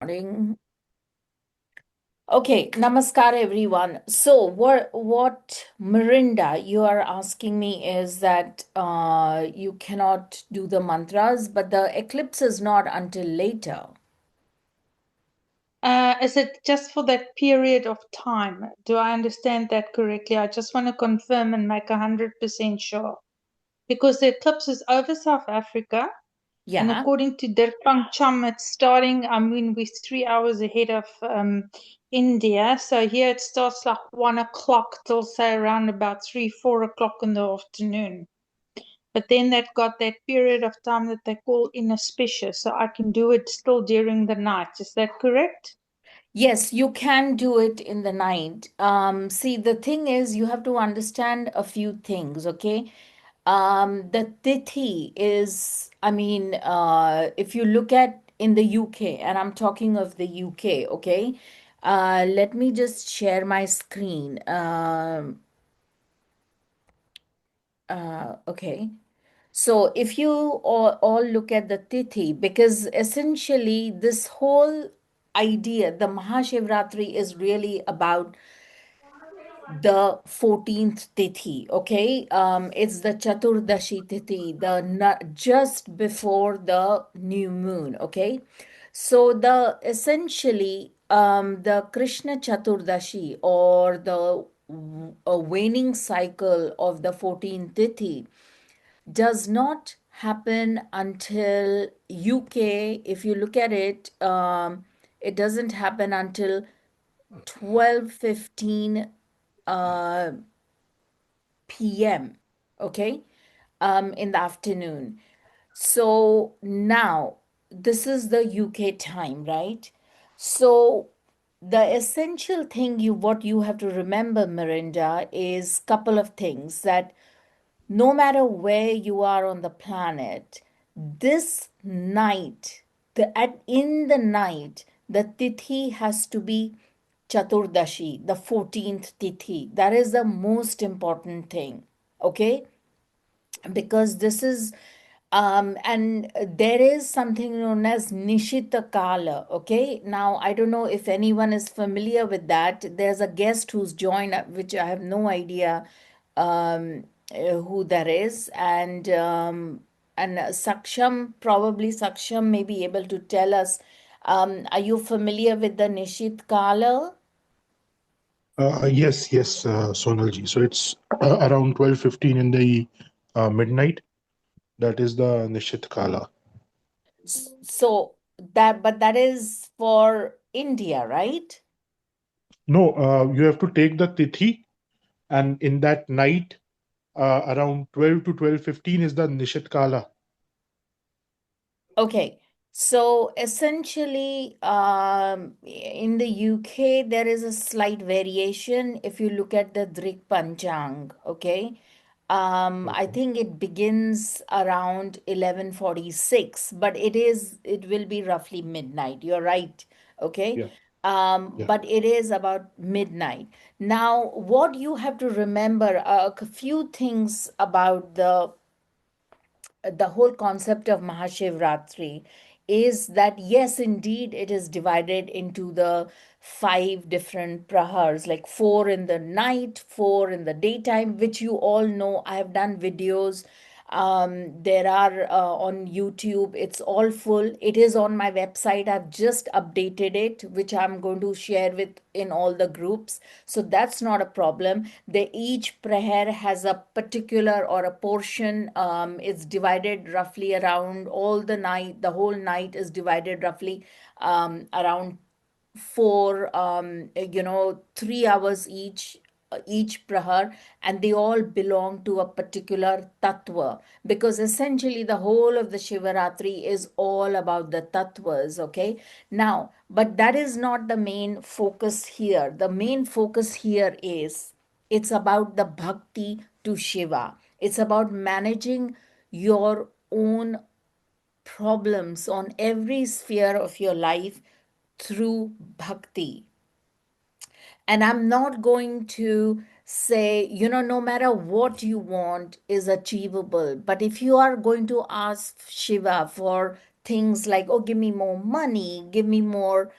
Recording. Okay, namaskar everyone. So what Mirinda you are asking me is that you cannot do the mantras, but the eclipse is not until later. Is it just for that period of time? Do I understand that correctly? I just want to confirm and make 100% sure. Because the eclipse is over South Africa, and Yeah. according to Dirk Cham, it's starting, we're 3 hours ahead of India. So here it starts like 1 o'clock till say around about 3, 4 o'clock in the afternoon. But then they've got that period of time that they call inauspicious, so I can do it still during the night. Is that correct? Yes, you can do it in the night. See, the thing is, you have to understand a few things, okay? The tithi is, if you look at in the UK, and I'm talking of the UK, okay? Let me just share my screen. Okay. So if you all look at the tithi, because essentially this whole idea, the Mahashivratri is really about the 14th tithi, okay? It's the Chaturdashi tithi, just before the new moon, okay? So the essentially the Krishna Chaturdashi or the waning cycle of the 14th tithi does not happen until UK. If you look at it, it doesn't happen until 12:15 uh, p.m. Okay, in the afternoon. So now this is the UK time, right? So the essential thing what you have to remember, Mirinda, is couple of things that no matter where you are on the planet, this night, in the night, the tithi has to be Chaturdashi, the 14th tithi. That is the most important thing. Okay? Because this is and there is something known as Nishita Kala. Okay, now I don't know if anyone is familiar with that. There's a guest who's joined, which I have no idea who that is, and Saksham may be able to tell us. Are you familiar with the Nishit Kala? Yes, Sonalji. So it's around 12:15 in the midnight. That is the Nishit Kala. So that is for India, right? No, you have to take the Tithi, and in that night, around 12 to 12:15 is the Nishit Kala. Okay, so essentially, in the UK, there is a slight variation if you look at the Drik Panchang. Okay, I Okay. think it begins around 11:46, but it will be roughly midnight. You're right. Okay, Yeah, yeah. but it is about midnight. Now, what you have to remember, a few things about the whole concept of Mahashivratri is that yes, indeed, it is divided into the five different prahars, like four in the night, four in the daytime, which you all know. I have done videos. There are on YouTube, it's all full. It is on my website. I've just updated it, which I'm going to share with in all the groups. So that's not a problem. Each prayer has a particular or a portion. It's divided roughly around all the night. The whole night is divided roughly around for 3 hours each prahar, and they all belong to a particular tattva, because essentially the whole of the Shivaratri is all about the tattvas. Okay, now, but that is not the main focus here. The main focus here is it's about the bhakti to Shiva. It's about managing your own problems on every sphere of your life through bhakti. And I'm not going to say, no matter what you want is achievable. But if you are going to ask Shiva for things like, oh, give me more money, give me more,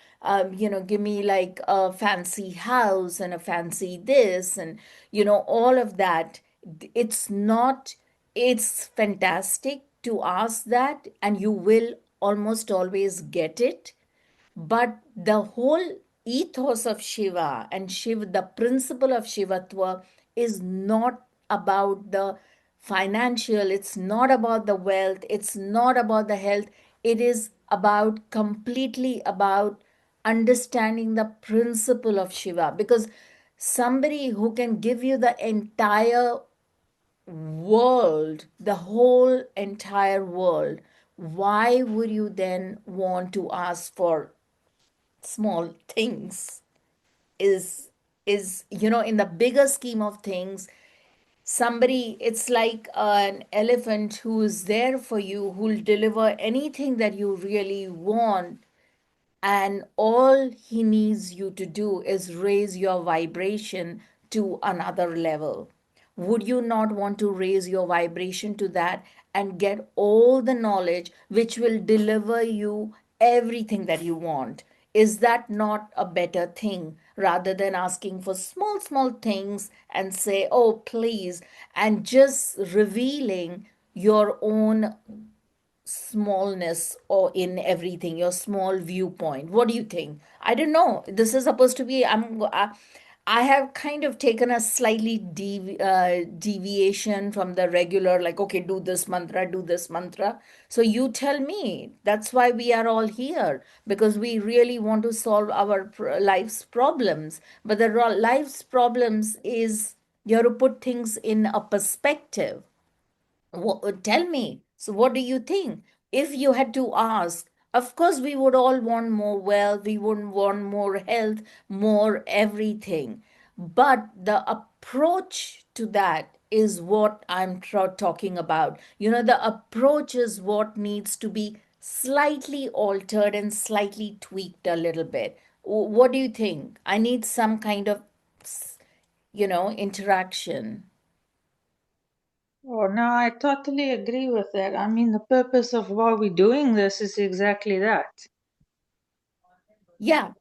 give me like a fancy house and a fancy this, and, all of that. It's not, it's fantastic to ask that, and you will almost always get it. But the whole ethos of Shiva and Shiva, the principle of Shivatva, is not about the financial, it's not about the wealth, it's not about the health. It is about completely about understanding the principle of Shiva. Because somebody who can give you the entire world, the whole entire world, why would you then want to ask for small things? Is in the bigger scheme of things, somebody, it's like an elephant who is there for you, who'll deliver anything that you really want, and all he needs you to do is raise your vibration to another level. Would you not want to raise your vibration to that and get all the knowledge which will deliver you everything that you want? Is that not a better thing rather than asking for small, small things and say, oh, please, and just revealing your own smallness or in everything, your small viewpoint? What do you think? I don't know, this is supposed to be, I have kind of taken a slightly deviation from the regular, like, okay, do this mantra, do this mantra. So you tell me. That's why we are all here, because we really want to solve our life's problems. But the life's problems is, you have to put things in a perspective. Tell me. So, what do you think? If you had to ask, of course, we would all want more wealth, we would want more health, more everything. But the approach to that is what I'm talking about. The approach is what needs to be slightly altered and slightly tweaked a little bit. What do you think? I need some kind of, interaction. Oh, no, I totally agree with that. I mean, the purpose of why we're doing this is exactly that. Yeah,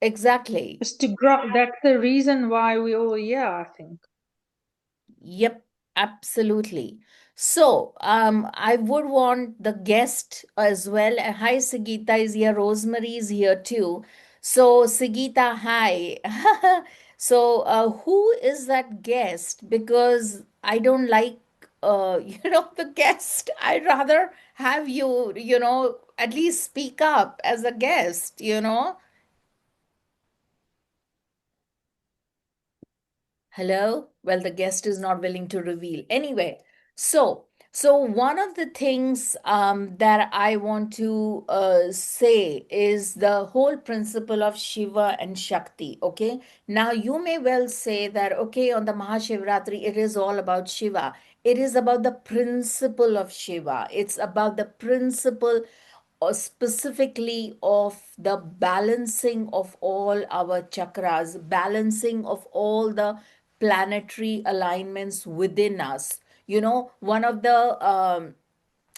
exactly. It's to grow. That's the reason why we're all here, I think. Yep, absolutely. So, I would want the guest as well. Hi, Sigita is here. Rosemary is here too. So, Sigita, hi. So, who is that guest? Because I don't like, the guest. I'd rather have you, at least speak up as a guest. Hello? Well, the guest is not willing to reveal. Anyway, so one of the things that I want to say is the whole principle of Shiva and Shakti. Okay, now you may well say that, okay, on the Mahashivratri it is all about Shiva. It is about the principle of Shiva. It's about the principle, or specifically of the balancing of all our chakras, balancing of all the planetary alignments within us. One of the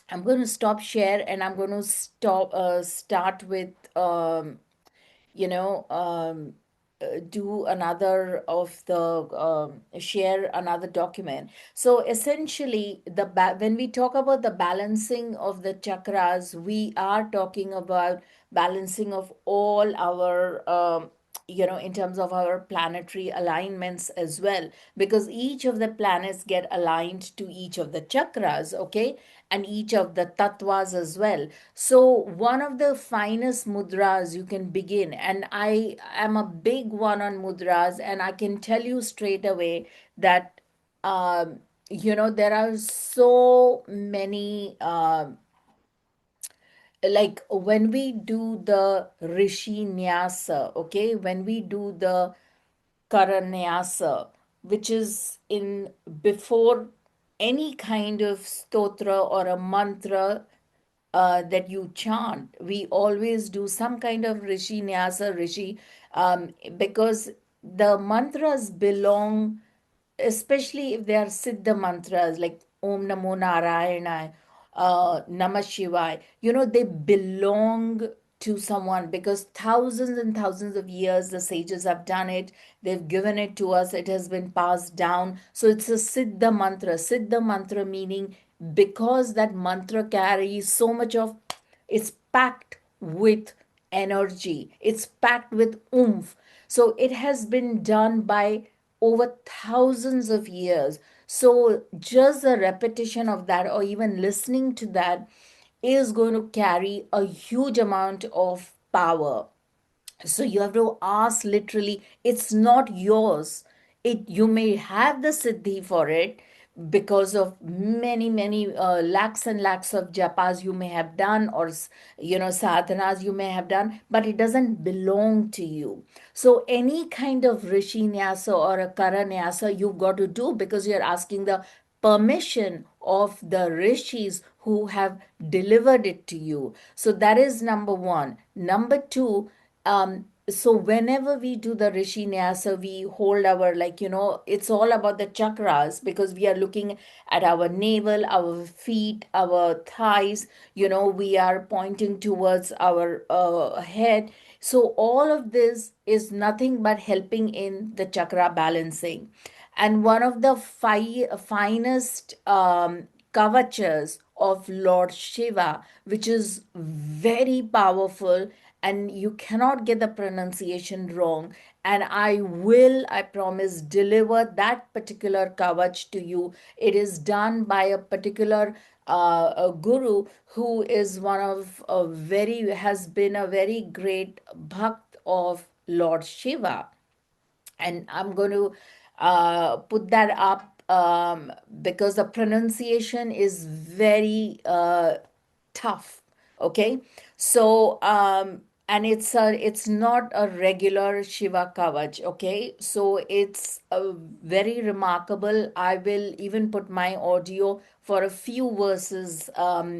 I'm going to stop share, and I'm going to start with you know do another of the share another document. So essentially, when we talk about the balancing of the chakras, we are talking about balancing of all our in terms of our planetary alignments as well, because each of the planets get aligned to each of the chakras, okay, and each of the tattvas as well. So one of the finest mudras you can begin, and I am a big one on mudras, and I can tell you straight away that there are so many like when we do the rishi nyasa, okay, when we do the karanyasa, which is in before any kind of stotra or a mantra that you chant, we always do some kind of rishi nyasa, because the mantras belong, especially if they are siddha mantras like Om Namo Narayana, Namah Shivaya, you know, they belong to someone because thousands and thousands of years the sages have done it. They've given it to us. It has been passed down. So it's a Siddha mantra. Siddha mantra meaning because that mantra carries so much of, it's packed with energy, it's packed with oomph. So it has been done by over thousands of years. So just the repetition of that or even listening to that is going to carry a huge amount of power. So you have to ask literally, it's not yours. It, you may have the siddhi for it because of many lakhs and lakhs of japas you may have done, or you know, sadhanas you may have done, but it doesn't belong to you. So any kind of rishi nyasa or a kara nyasa you've got to do because you're asking the permission of the rishis who have delivered it to you. So that is number one. Number two, so whenever we do the rishi nyasa, we hold our, like, you know, it's all about the chakras because we are looking at our navel, our feet, our thighs, you know, we are pointing towards our head. So all of this is nothing but helping in the chakra balancing. And one of the finest kavachas of Lord Shiva, which is very powerful, and you cannot get the pronunciation wrong. And I will, I promise, deliver that particular kavach to you. It is done by a particular a guru who is one of a very, has been a very great bhakt of Lord Shiva. And I'm going to put that up because the pronunciation is very tough. Okay, so and it's not a regular Shiva Kavach. Okay, so it's very remarkable. I will even put my audio for a few verses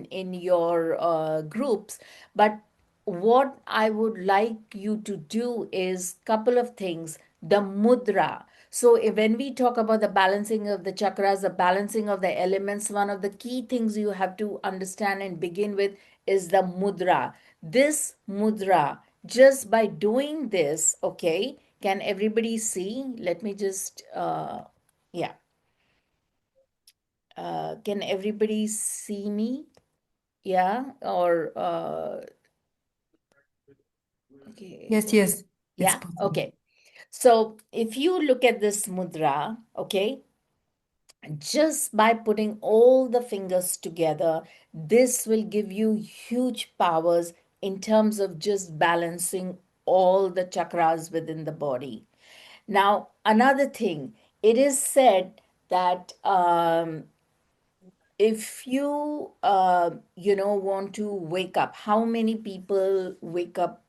in your groups, but what I would like you to do is couple of things. The mudra. So when we talk about the balancing of the chakras, the balancing of the elements, one of the key things you have to understand and begin with is the mudra. This mudra, just by doing this, okay, can everybody see? Let me just, yeah. Can everybody see me? Yeah, or okay, Yes, yes, it's yeah, possible. okay. So if you look at this mudra, okay, just by putting all the fingers together, this will give you huge powers in terms of just balancing all the chakras within the body. Now, another thing, it is said that if you you know, want to wake up, how many people wake up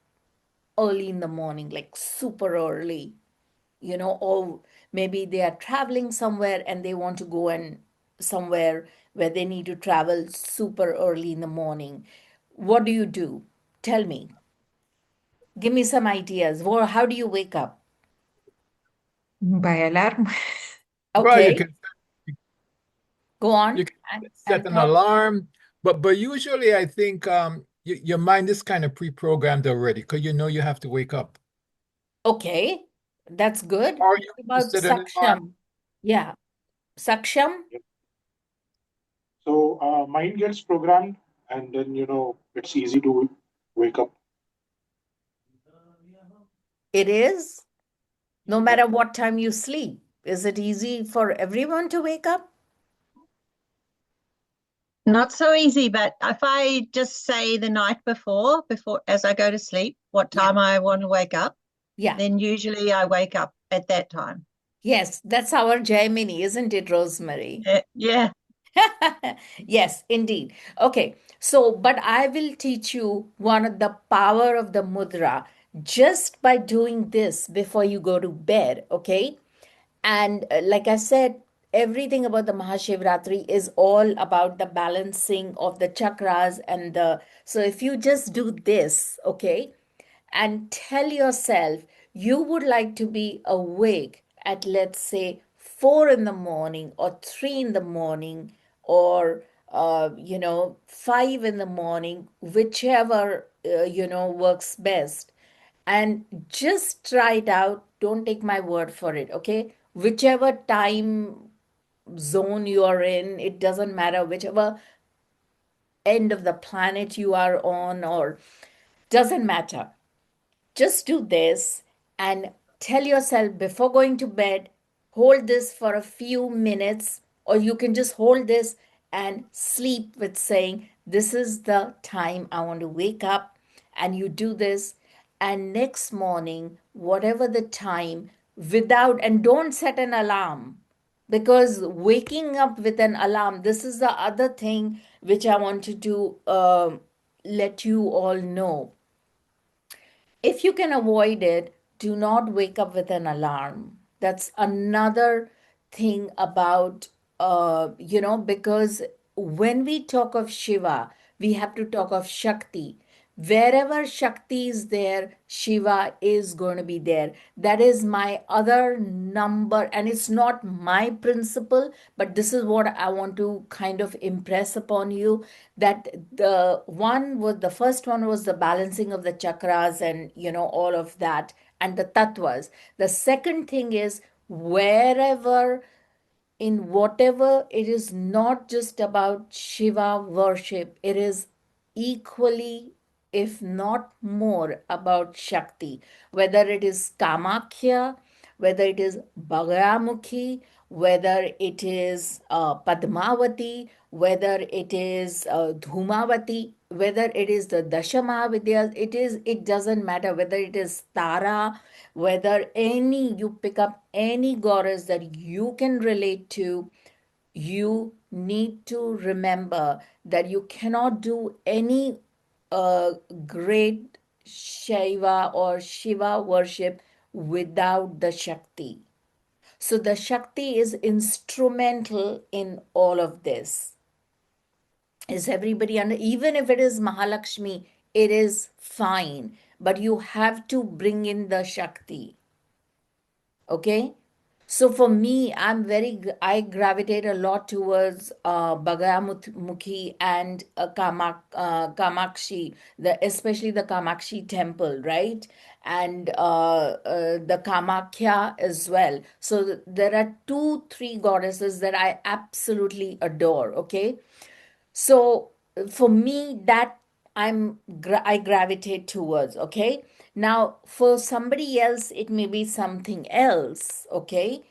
early in the morning, like super early? You know, or maybe they are traveling somewhere and they want to go and somewhere where they need to travel super early in the morning. What do you do? Tell me. Give me some ideas. How do you wake up? By alarm. Well, Okay, go you on can set and an tell. alarm, but usually I think your mind is kind of pre-programmed already because you know you have to wake up. Okay, that's good. Or What you about set an alarm. Saksham? Yeah, Saksham, Yep. So mind gets programmed, and then it's easy to wake up. it is. No Yep. matter what time you sleep, is it easy for everyone to wake up? Not so easy, but if I just say the night before as I go to sleep, what Yeah, time I want to wake up, yeah. then usually I wake up at that time. Yes, that's our Jaimini, isn't it, Rosemary? Yeah. Yes, indeed. Okay, so but I will teach you one of the power of the mudra just by doing this before you go to bed, okay? And like I said, everything about the Mahashivratri is all about the balancing of the chakras and the. So if you just do this, okay, and tell yourself you would like to be awake at, let's say, 4 in the morning or 3 in the morning, or 5 in the morning, whichever, works best. And just try it out. Don't take my word for it, okay? Whichever time zone you are in, it doesn't matter, whichever end of the planet you are on, or doesn't matter. Just do this and tell yourself before going to bed, hold this for a few minutes, or you can just hold this and sleep with saying, this is the time I want to wake up. And you do this, and next morning, whatever the time, and don't set an alarm, because waking up with an alarm, this is the other thing which I wanted to let you all know. If you can avoid it, do not wake up with an alarm. That's another thing about, because when we talk of Shiva, we have to talk of Shakti. Wherever Shakti is there, Shiva is going to be there. That is my other number, and it's not my principle, but this is what I want to kind of impress upon you, that the first one was the balancing of the chakras and all of that and the tattvas. The second thing is, wherever, in whatever, it is not just about Shiva worship, it is equally, if not more, about Shakti. Whether it is Kamakhya, whether it is Bagaramukhi, whether it is Padmavati, whether it is Dhumavati, whether it is the Dashamahavidyas, it doesn't matter whether it is Tara, whether you pick up any goddess that you can relate to. You need to remember that you cannot do any uh, great Shiva worship without the Shakti. So the Shakti is instrumental in all of this. Is everybody under? Even if it is Mahalakshmi, it is fine, but you have to bring in the Shakti. Okay? So for me, I gravitate a lot towards Bagaramukhi and Kamakshi, especially the Kamakshi temple, right? And the Kamakhya as well. So there are two, three goddesses that I absolutely adore, okay? So for me, that I gravitate towards, okay? Now for somebody else it may be something else, okay?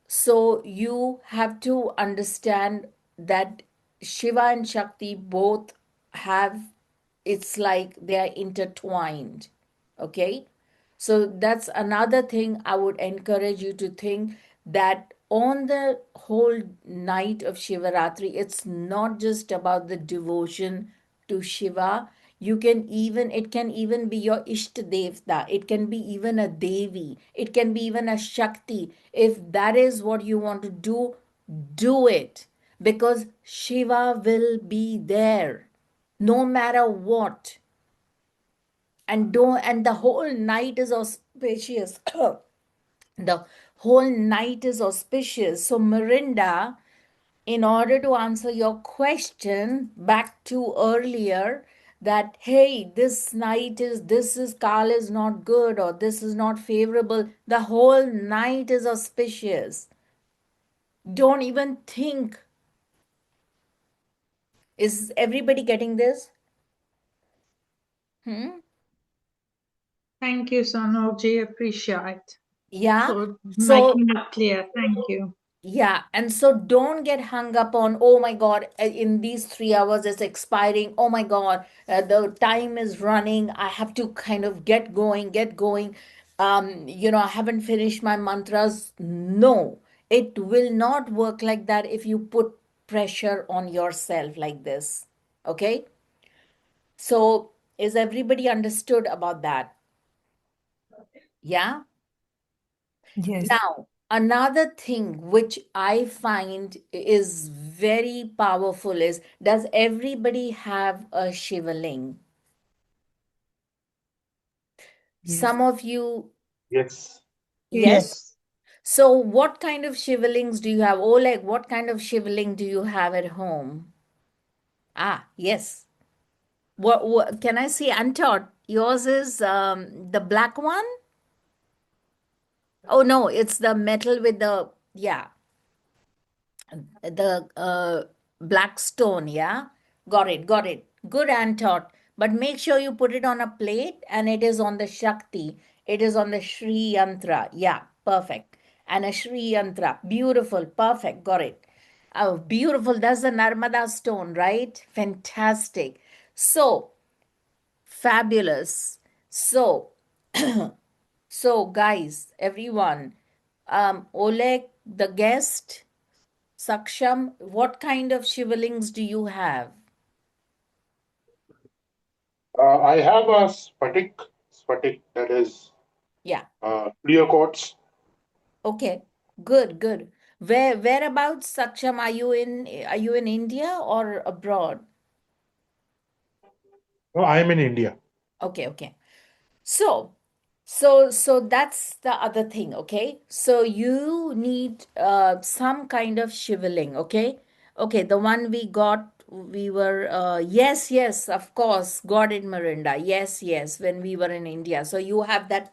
So you have to understand that Shiva and Shakti both have, it's like they are intertwined, okay? So that's another thing I would encourage you to think, that on the whole night of Shivaratri, it's not just about the devotion to Shiva. It can even be your Ishta Devta. It can be even a Devi. It can be even a Shakti. If that is what you want to do, do it. Because Shiva will be there no matter what. And the whole night is auspicious. The whole night is auspicious. So Mirinda, in order to answer your question back to earlier, that hey, this is Kal is not good, or this is not favorable, the whole night is auspicious. Don't even think. Is everybody getting this? Thank you, Sonalji. Appreciate Yeah. for So making it clear. Thank you. yeah, and so don't get hung up on, oh my God, in these 3 hours it's expiring. Oh my God, the time is running. I have to kind of get going, get going. I haven't finished my mantras. No, it will not work like that if you put pressure on yourself like this. Okay? So is everybody understood about that? Yeah? Yes. Now, another thing which I find is very powerful is, does everybody have a Shivaling? Yes. Some of you, Yes. yes. Yes. So what kind of shivalings do you have? Oleg, what kind of shivaling do you have at home? Ah, yes. What can I see? Untaught. Yours is the black one? Oh no, it's the metal with the, yeah, the black stone. Yeah, got it, got it. Good, Untaught. But make sure you put it on a plate and it is on the Shakti. It is on the Shri Yantra. Yeah, perfect. And a Shri Yantra. Beautiful, perfect, got it. Oh, beautiful. That's the Narmada stone, right? Fantastic. So, fabulous. So, so guys, everyone, Oleg, the guest, Saksham, what kind of shivalings do you have? I have a sphatic that is Yeah. clear quartz. Okay. Good, good. Whereabouts, Saksham, are you in India or abroad? No, I am in India. Okay, okay. So that's the other thing, okay? So you need some kind of shiveling, okay? Okay, the one we got, we were yes, yes, of course, got it, Mirinda. Yes, yes, when we were in India. So you have that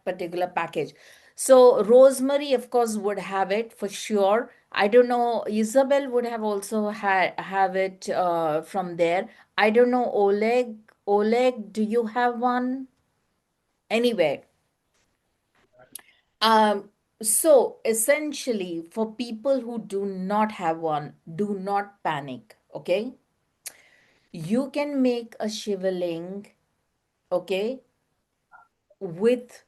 particular package. So Rosemary, of course, would have it for sure. I don't know, Isabel would have also have it from there. I don't know, Oleg, do you have one? Anyway, um, so essentially, for people who do not have one, do not panic, okay? You can make a shivaling, okay, with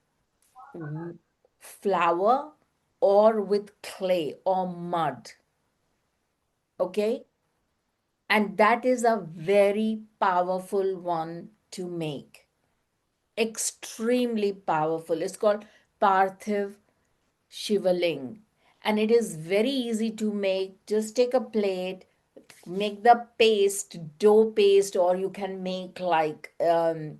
flour or with clay or mud, okay? And that is a very powerful one to make. Extremely powerful. It's called Parthiv Shivaling. And it is very easy to make. Just take a plate, make the paste, dough paste, or you can make like the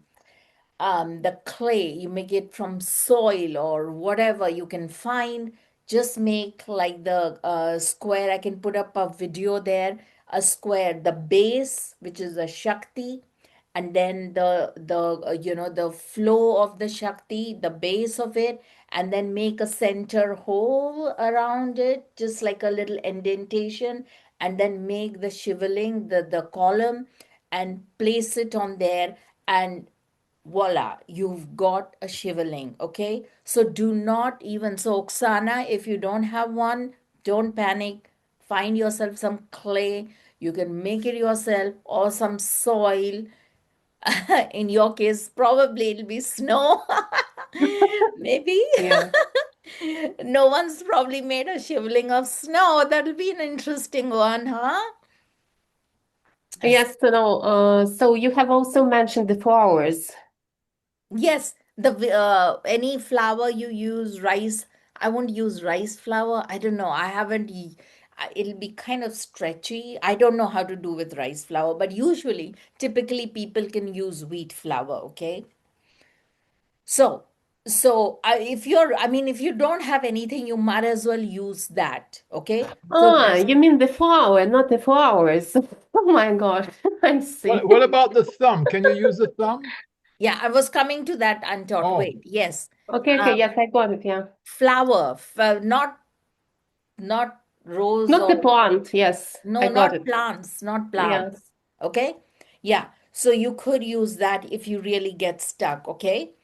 clay. You make it from soil or whatever you can find. Just make like the square. I can put up a video there. A square, the base, which is a Shakti, and then the flow of the Shakti, the base of it, and then make a center hole around it, just like a little indentation, and then make the shivaling, the column, and place it on there, and voila, you've got a shivaling. Okay, so do not even, so Oksana, if you don't have one, don't panic. Find yourself some clay. You can make it yourself, or some soil. In your case, probably it'll be snow. Maybe. Yeah. No one's probably made a shiveling of snow. That'll be an interesting one, huh? Yes, so you have also mentioned the flowers. Yes, the any flour you use, rice. I won't use rice flour. I don't know. I haven't. It'll be kind of stretchy. I don't know how to do with rice flour, but usually, typically, people can use wheat flour. Okay. So, if you're, I mean, if you don't have anything, you might as well use that. Okay. So Ah, that's, you mean the flower, not the flowers. Oh my God, I see. What about the thumb? Can you use the thumb? yeah, I was coming to that, untaught. Oh, Wait, yes. Okay, okay, yes, I got it, yeah. Flour, not rose Not the or plant, yes, I no, got it. not plants, not Yes. plants. Okay? Yeah. So you could use that if you really get stuck. Okay?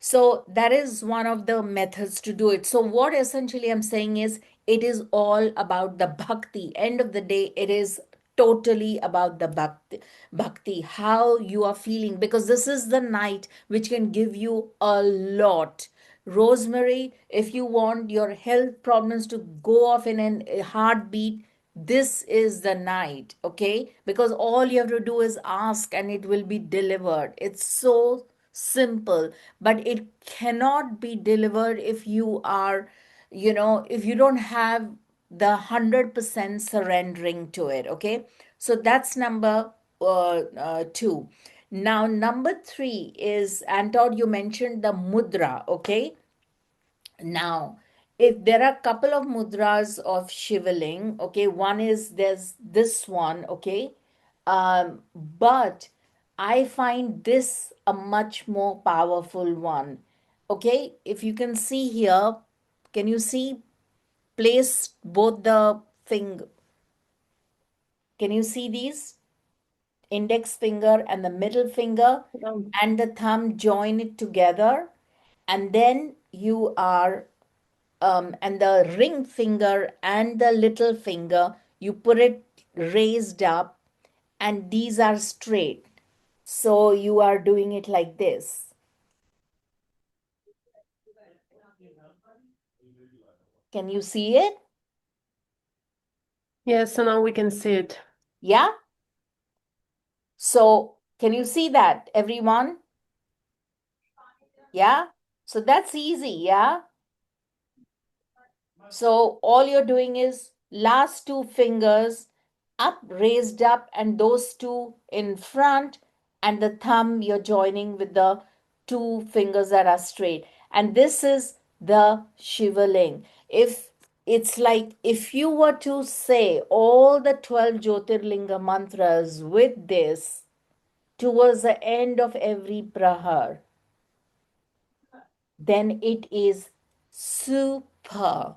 So that is one of the methods to do it. So what essentially I'm saying is it is all about the bhakti. End of the day, it is totally about the bhakti, how you are feeling, because this is the night which can give you a lot. Rosemary, if you want your health problems to go off in a heartbeat, this is the night, okay? Because all you have to do is ask and it will be delivered. It's so simple, but it cannot be delivered if you are, if you don't have the 100% surrendering to it, okay? So that's number two. Now, number three is, Antod, you mentioned the mudra, okay? Now, if there are a couple of mudras of Shivaling, okay, one is there's this one, okay, but I find this a much more powerful one. Okay, if you can see here, can you see? Place both the finger. Can you see these? Index finger and the middle finger and the thumb, join it together, and then you are and the ring finger and the little finger, you put it raised up, and these are straight. So you are doing it like this. Can you see it? Yes, so now we can see it. Yeah. So can you see that, everyone? Yeah. So that's easy. Yeah. So all you're doing is last two fingers up, raised up, and those two in front, and the thumb you're joining with the two fingers that are straight. And this is the Shivaling. If it's like if you were to say all the 12 Jyotirlinga mantras with this towards the end of every prahar, then it is super.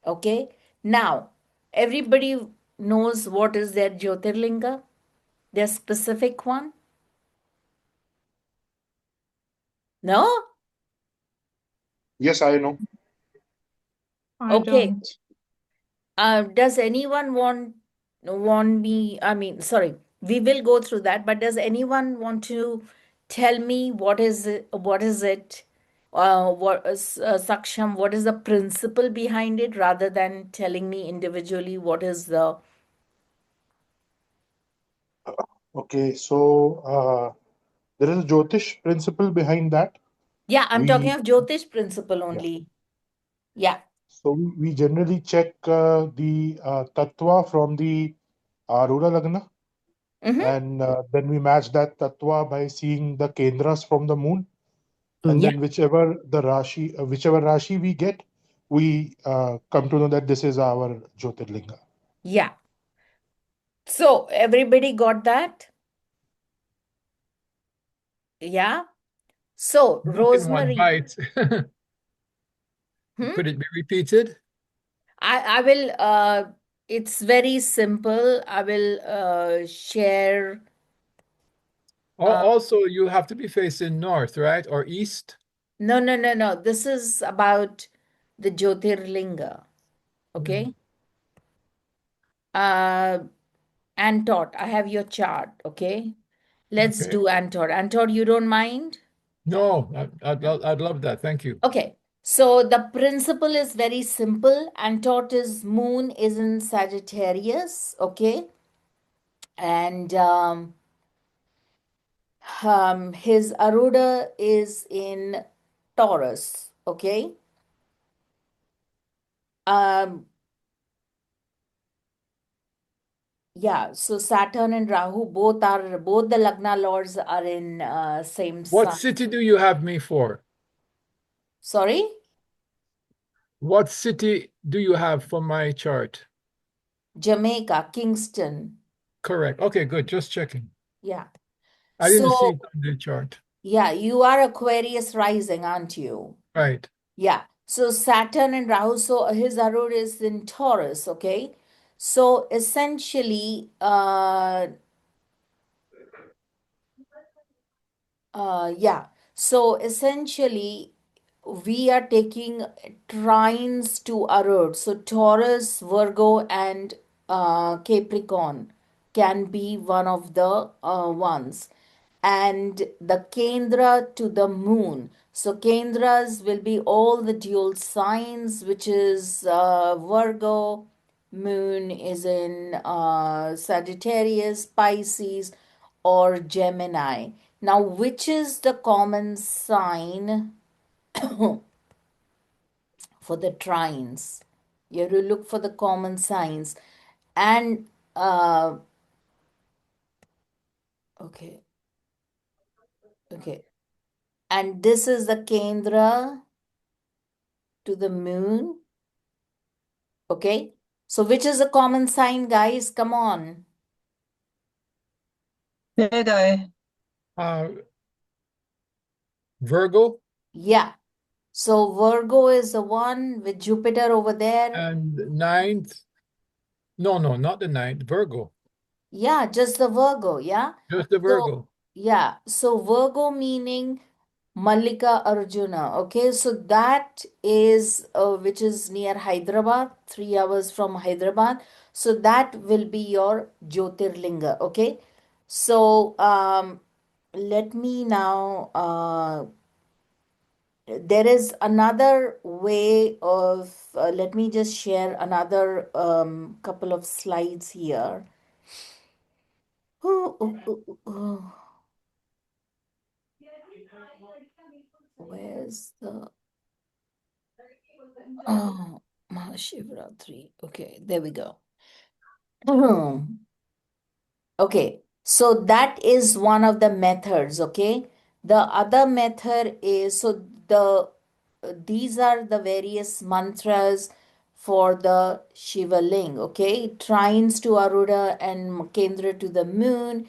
Okay. Now, everybody knows what is their Jyotirlinga, their specific one? No? Yes, I know. I Okay. don't. Does anyone want me? I mean, sorry, we will go through that, but does anyone want to tell me what is it? What is it? What is Saksham? What is the principle behind it, rather than telling me individually what is the? Okay, so there is a Jyotish principle behind that. Yeah, I'm talking We of Jyotish principle Yeah. only. Yeah. So we generally check the tattva from the Arudha Lagna, Mm-hmm. and then we match that tattva by seeing the kendras from the moon, and Yeah. then whichever rashi we get, we come to know that this is our Jyotirlinga. Yeah. So everybody got that? Yeah. So Not in one Rosemary, bite. hmm? Could it be repeated? I will it's very simple. I will share uh Also, you have to be facing north, right? Or east? no. This is about the Jyotirlinga. Mm, Okay. Uh Antot, I have your chart, okay? Let's okay. do Antot. Antot, you don't mind? No, I'd love that. Thank you. Okay, so the principle is very simple. Antotis moon is in Sagittarius, okay, and his Aruda is in Taurus, okay. Um, yeah, so Saturn and Rahu both the Lagna lords are in same What sign. city do you have me for? Sorry, What city do you have for my chart? Jamaica, Kingston. Correct. Okay, good. Just checking. Yeah. I didn't see So it on the chart. yeah, you are Aquarius rising, aren't you? Right. Yeah. So Saturn and Rahu, so his Arur is in Taurus, okay? So essentially, yeah. So essentially, we are taking trines to Arur. So Taurus, Virgo, and Capricorn can be one of the ones. And the Kendra to the moon. So Kendras will be all the dual signs, which is Virgo, moon is in Sagittarius, Pisces, or Gemini. Now, which is the common sign for the trines? You have to look for the common signs. And okay, okay. And this is the Kendra to the moon. Okay. So which is a common sign, guys? Come on. Virgo. Uh, Virgo Yeah. So Virgo is the one with Jupiter over there. and ninth. No, no, not the ninth. Virgo. Yeah, just the Virgo. Yeah. Just the So, Virgo. yeah. So Virgo meaning Mallika Arjuna. Okay. So that is, which is near Hyderabad, 3 hours from Hyderabad. So that will be your Jyotirlinga. Okay. So, let me now, there is another way of, let me just share another couple of slides here. Oh, oh, oh, oh, oh. Where's the, oh, Mahashivratri. Okay, there we go. Okay, so that is one of the methods, okay? The other method is, so the these are the various mantras for the Shiva Ling, okay? Trines to Aruda and Kendra to the moon,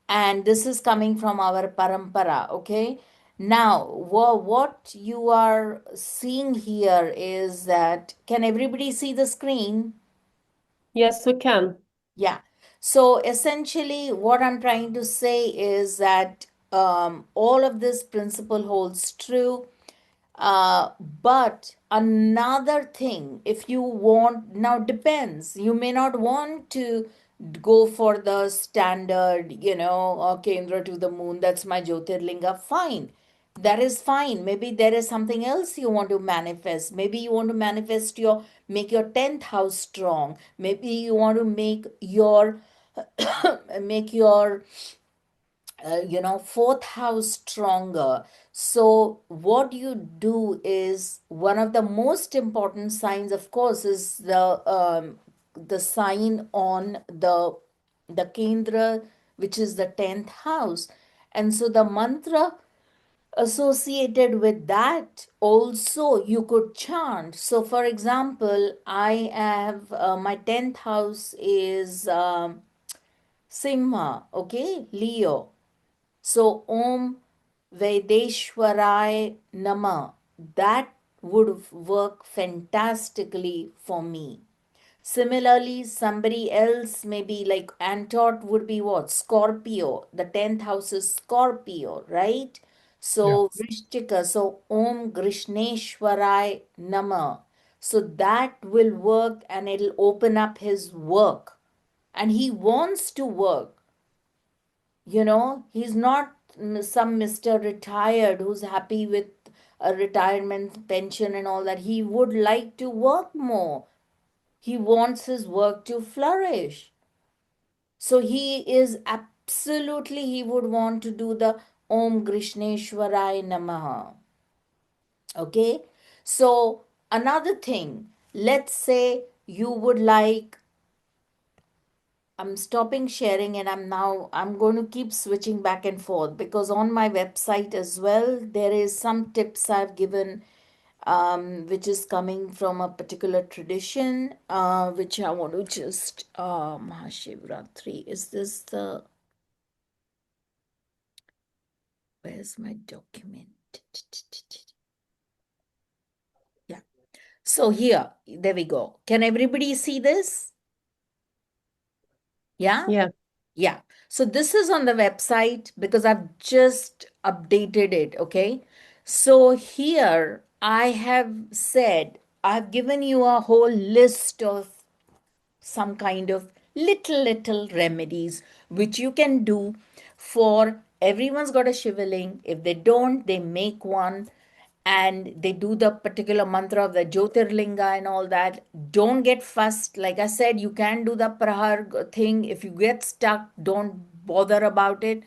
and this is coming from our parampara, okay? Now, what you are seeing here is that, can everybody see the screen? Yes, we can. Yeah. So essentially, what I'm trying to say is that all of this principle holds true. But another thing, if you want, now depends. You may not want to go for the standard, Kendra to the moon. That's my Jyotirlinga. Fine. That is fine. Maybe there is something else you want to manifest. Maybe you want to manifest make your 10th house strong. Maybe you want to make your fourth house stronger. So what you do is, one of the most important signs, of course, is the sign on the Kendra, which is the 10th house. And so the mantra associated with that also you could chant. So for example, I have my 10th house is Simha, okay, Leo. So, Om Vedeshwarai Nama, that would work fantastically for me. Similarly, somebody else, maybe like Antot, would be what? Scorpio. The 10th house is Scorpio, right? Yeah. So, Vrishtika, so Om Krishneshwarai Nama. So that will work and it'll open up his work. And he wants to work. He's not some Mr. Retired who's happy with a retirement pension and all that. He would like to work more. He wants his work to flourish. So he would want to do the Om Krishneshwarai Namaha. Okay. So another thing, let's say you would like, I'm stopping sharing and I'm going to keep switching back and forth, because on my website as well there is some tips I've given, which is coming from a particular tradition, which I want to just Mahashivratri. Is this the, where's my document? Yeah. So here, there we go. Can everybody see this? Yeah? Yeah. Yeah. So this is on the website because I've just updated it. Okay. So here I have said, I've given you a whole list of some kind of little remedies which you can do for, everyone's got a shivaling. If they don't, they make one and they do the particular mantra of the Jyotirlinga and all that. Don't get fussed. Like I said, you can do the Prahar thing. If you get stuck, don't bother about it.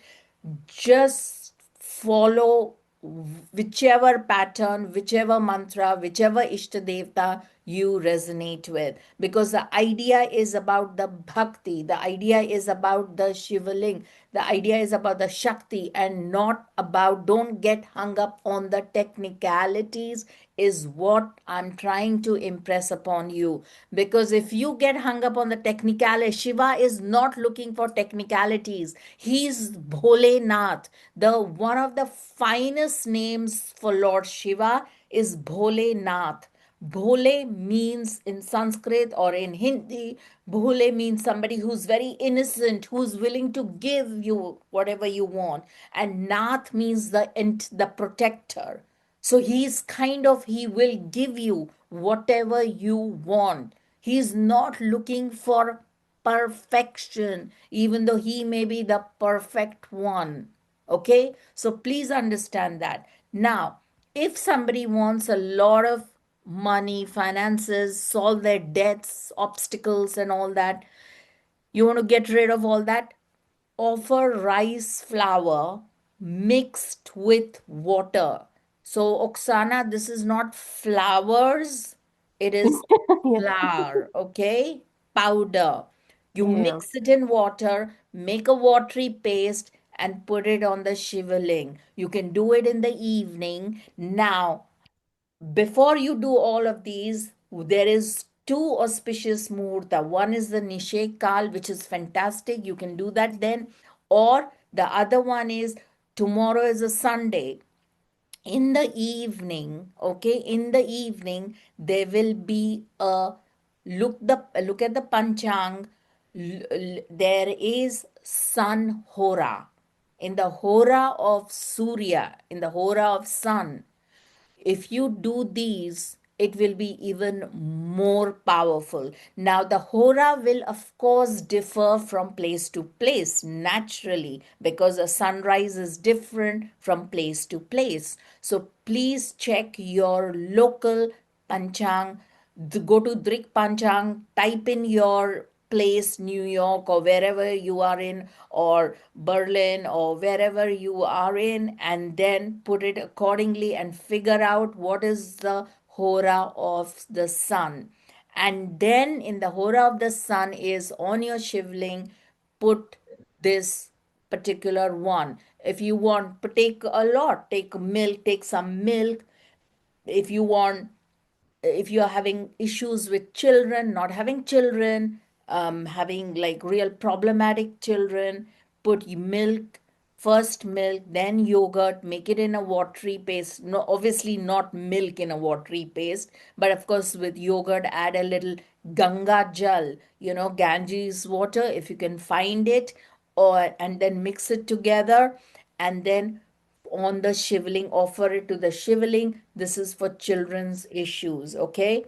Just follow whichever pattern, whichever mantra, whichever Ishta Devta you resonate with, because the idea is about the bhakti, the idea is about the shivaling, the idea is about the shakti, and not about, don't get hung up on the technicalities, is what I'm trying to impress upon you. Because if you get hung up on the technicality, Shiva is not looking for technicalities. He's Bholenath. The one of the finest names for Lord Shiva is Bholenath. Bhole means in Sanskrit or in Hindi, Bhole means somebody who's very innocent, who's willing to give you whatever you want. And Nath means the protector. So he's kind of, he will give you whatever you want. He's not looking for perfection, even though he may be the perfect one. Okay? So please understand that. Now, if somebody wants a lot of money, finances, solve their debts, obstacles, and all that, you want to get rid of all that, offer rice flour mixed with water. So, Oksana, this is not flowers, it is Yeah. flour, okay? Powder. You Yeah. mix it in water, make a watery paste, and put it on the shivaling. You can do it in the evening. Now, before you do all of these, there is two auspicious muhurta. One is the Nishek Kal, which is fantastic. You can do that then. Or the other one is tomorrow is a Sunday. In the evening, okay, in the evening, there will be a look at the Panchang. There is Sun Hora. In the Hora of Surya, in the Hora of Sun, if you do these, it will be even more powerful. Now, the hora will, of course, differ from place to place naturally, because the sunrise is different from place to place. So, please check your local panchang. Go to Drik Panchang, type in your place, New York or wherever you are in, or Berlin or wherever you are in, and then put it accordingly and figure out what is the hora of the sun. And then in the hora of the sun is on your shivling, put this particular one. If you want, take a lot, take milk, take some milk. If you want, if you are having issues with children, not having children, having like real problematic children, put milk, first milk, then yogurt, make it in a watery paste. No, obviously not milk in a watery paste, but of course with yogurt, add a little Ganga Jal, Ganges water if you can find it, or and then mix it together, and then on the shivling, offer it to the shivling. This is for children's issues, okay?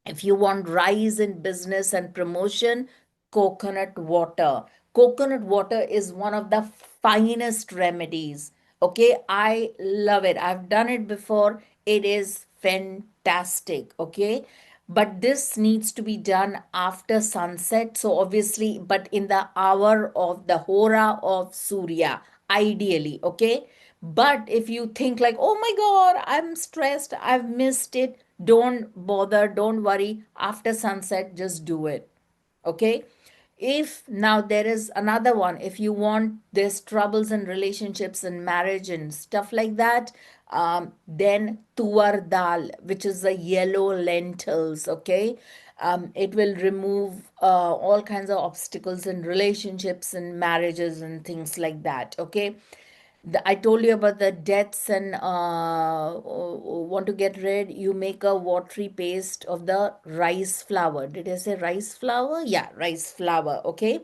If you want rise in business and promotion, coconut water. Coconut water is one of the finest remedies. Okay, I love it. I've done it before. It is fantastic. Okay, but this needs to be done after sunset. So, obviously, but in the hour of the Hora of Surya, ideally. Okay, but if you think like, oh my God, I'm stressed, I've missed it, don't bother, don't worry. After sunset, just do it. Okay. If now there is another one, if you want, there's troubles in relationships and marriage and stuff like that, then tuar dal, which is the yellow lentils, okay? It will remove all kinds of obstacles in relationships and marriages and things like that, okay? I told you about the deaths and want to get rid. You make a watery paste of the rice flour. Did I say rice flour? Yeah, rice flour. Okay.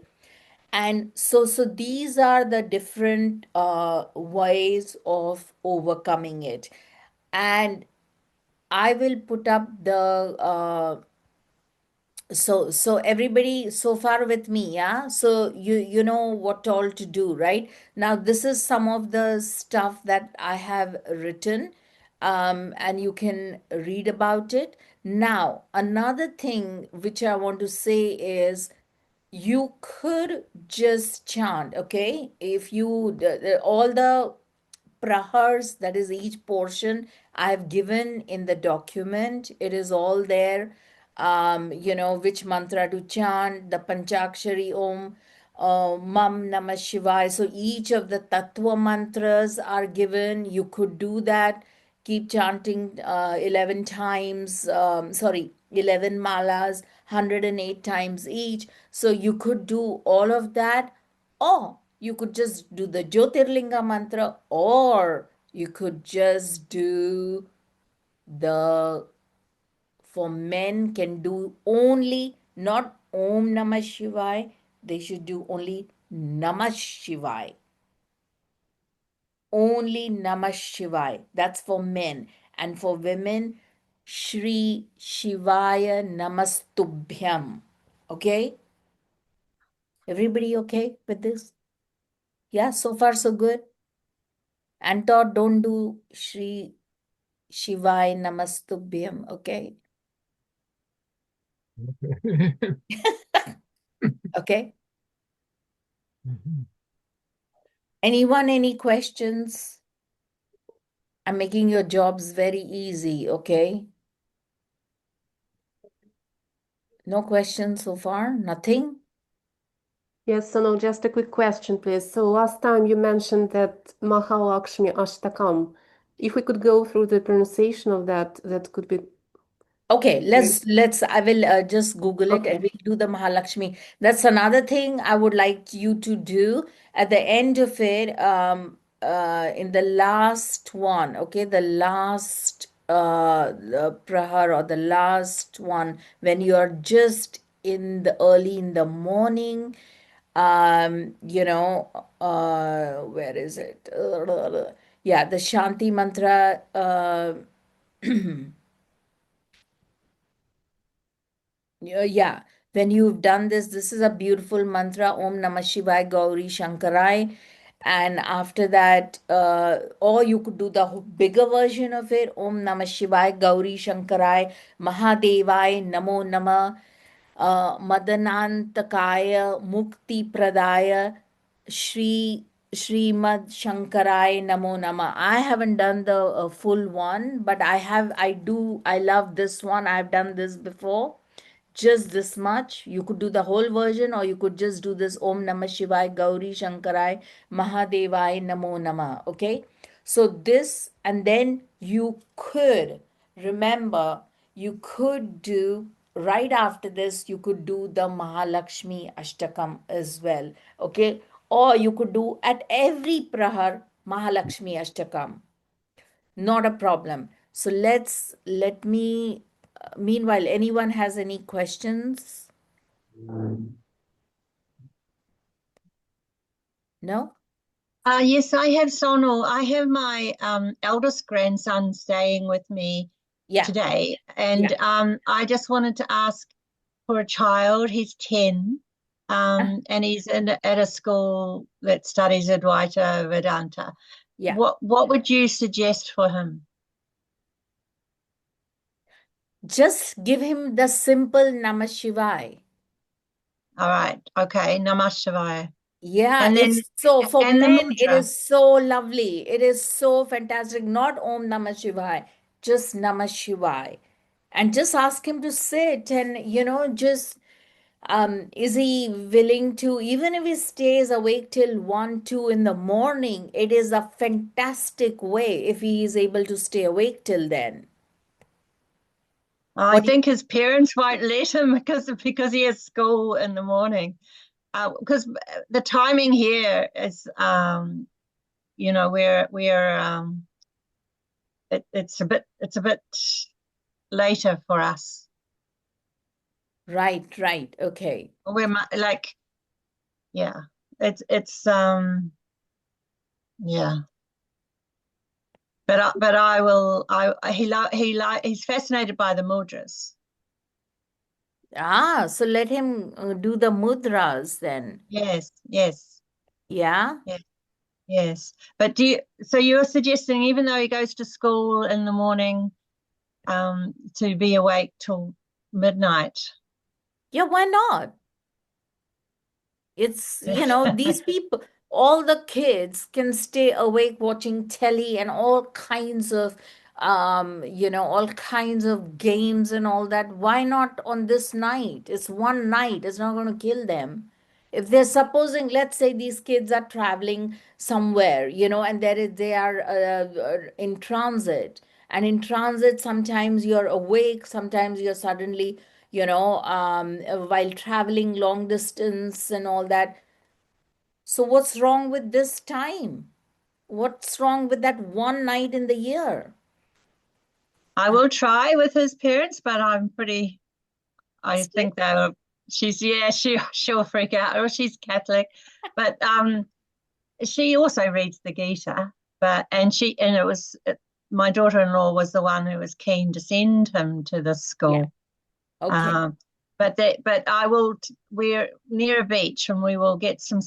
And so these are the different ways of overcoming it. And I will put up the so everybody so far with me, yeah, so you know what all to do, right? Now this is some of the stuff that I have written, and you can read about it. Now another thing which I want to say is, you could just chant, okay? If you all the prahars, that is each portion, I have given in the document. It is all there. Which mantra to chant, the Panchakshari Om, Mam Namah Shivaya. So each of the Tattva mantras are given. You could do that. Keep chanting 11 times, 11 malas, 108 times each. So you could do all of that, or you could just do the Jyotirlinga mantra, or you could just do the, for men, can do only not Om Namah Shivaya, they should do only Namah Shivaya. Only Namah Shivaya. That's for men. And for women, Shri Shivaya Namastubhyam. Okay? Everybody okay with this? Yeah, so far so good. And Todd, don't do Shri Shivaya Namastubhyam, okay? Okay. Mhm. Anyone, any questions? I'm making your jobs very easy, okay? No questions so far? Nothing? Yes, so now just a quick question, please. So last time you mentioned that Mahalakshmi Ashtakam. If we could go through the pronunciation of that, that could be Okay, great. I will just Google it and Okay. we'll do the Mahalakshmi. That's another thing I would like you to do at the end of it, in the last one, okay, the last prahar, or the last one, when you are just in the early in the morning, where is it? Yeah, the Shanti mantra. Yeah, when you've done this, this is a beautiful mantra, Om Namah Shivaya Gauri Shankarai. And after that, or you could do the bigger version of it, Om Namah Shivaya Gauri Shankarai Mahadevai Namo Namah, Madanantakaya Mukti Pradaya Srimad Shankarai Namo Nama. I haven't done the full one, but I love this one. I've done this before. Just this much. You could do the whole version, or you could just do this Om Namah Shivaya Gauri Shankarai Mahadevai Namo Nama. Okay. So this, and then you could remember, you could do right after this, you could do the Mahalakshmi Ashtakam as well. Okay. Or you could do at every prahar Mahalakshmi Ashtakam. Not a problem. So let me, meanwhile, anyone has any questions? No? Yes, I have Sonal. I have my eldest grandson staying with me Yeah. today, and Yeah. I just wanted to ask for a child. He's 10, and he's at a school that studies Advaita Vedanta. Yeah. What would you suggest for him? Just give him the simple Namah Shivaya. All right, okay, Namah Shivaya. Yeah, And then it's so, for and the men, it mudra. is so lovely. It is so fantastic. Not Om Namah Shivaya, just Namah Shivaya. And just ask him to sit and, just, is he willing to, even if he stays awake till 1, 2 in the morning, it is a fantastic way if he is able to stay awake till then. I What do think his parents won't let him because he has school in the morning. Because the timing here is, it's a bit later for us. Right. Okay. We're like, yeah, it's yeah. But I will. He's fascinated by the mudras. So let him do the mudras then. Yes. Yeah. Yes. But so you're suggesting even though he goes to school in the morning, to be awake till midnight? Yeah, why not? It's, these people, all the kids can stay awake watching telly and all kinds of all kinds of games and all that. Why not on this night? It's one night, it's not going to kill them. If they're supposing, let's say these kids are traveling somewhere, and they are in transit, and in transit sometimes you're awake, sometimes you're suddenly, while traveling long distance and all that. So what's wrong with this time? What's wrong with that one night in the year? I will try with his parents, but I Strict? think she'll freak out. Or she's Catholic, but she also reads the Gita. And it was my daughter-in-law was the one who was keen to send him to this Yeah. school. Okay. But we're near a beach, and we will get some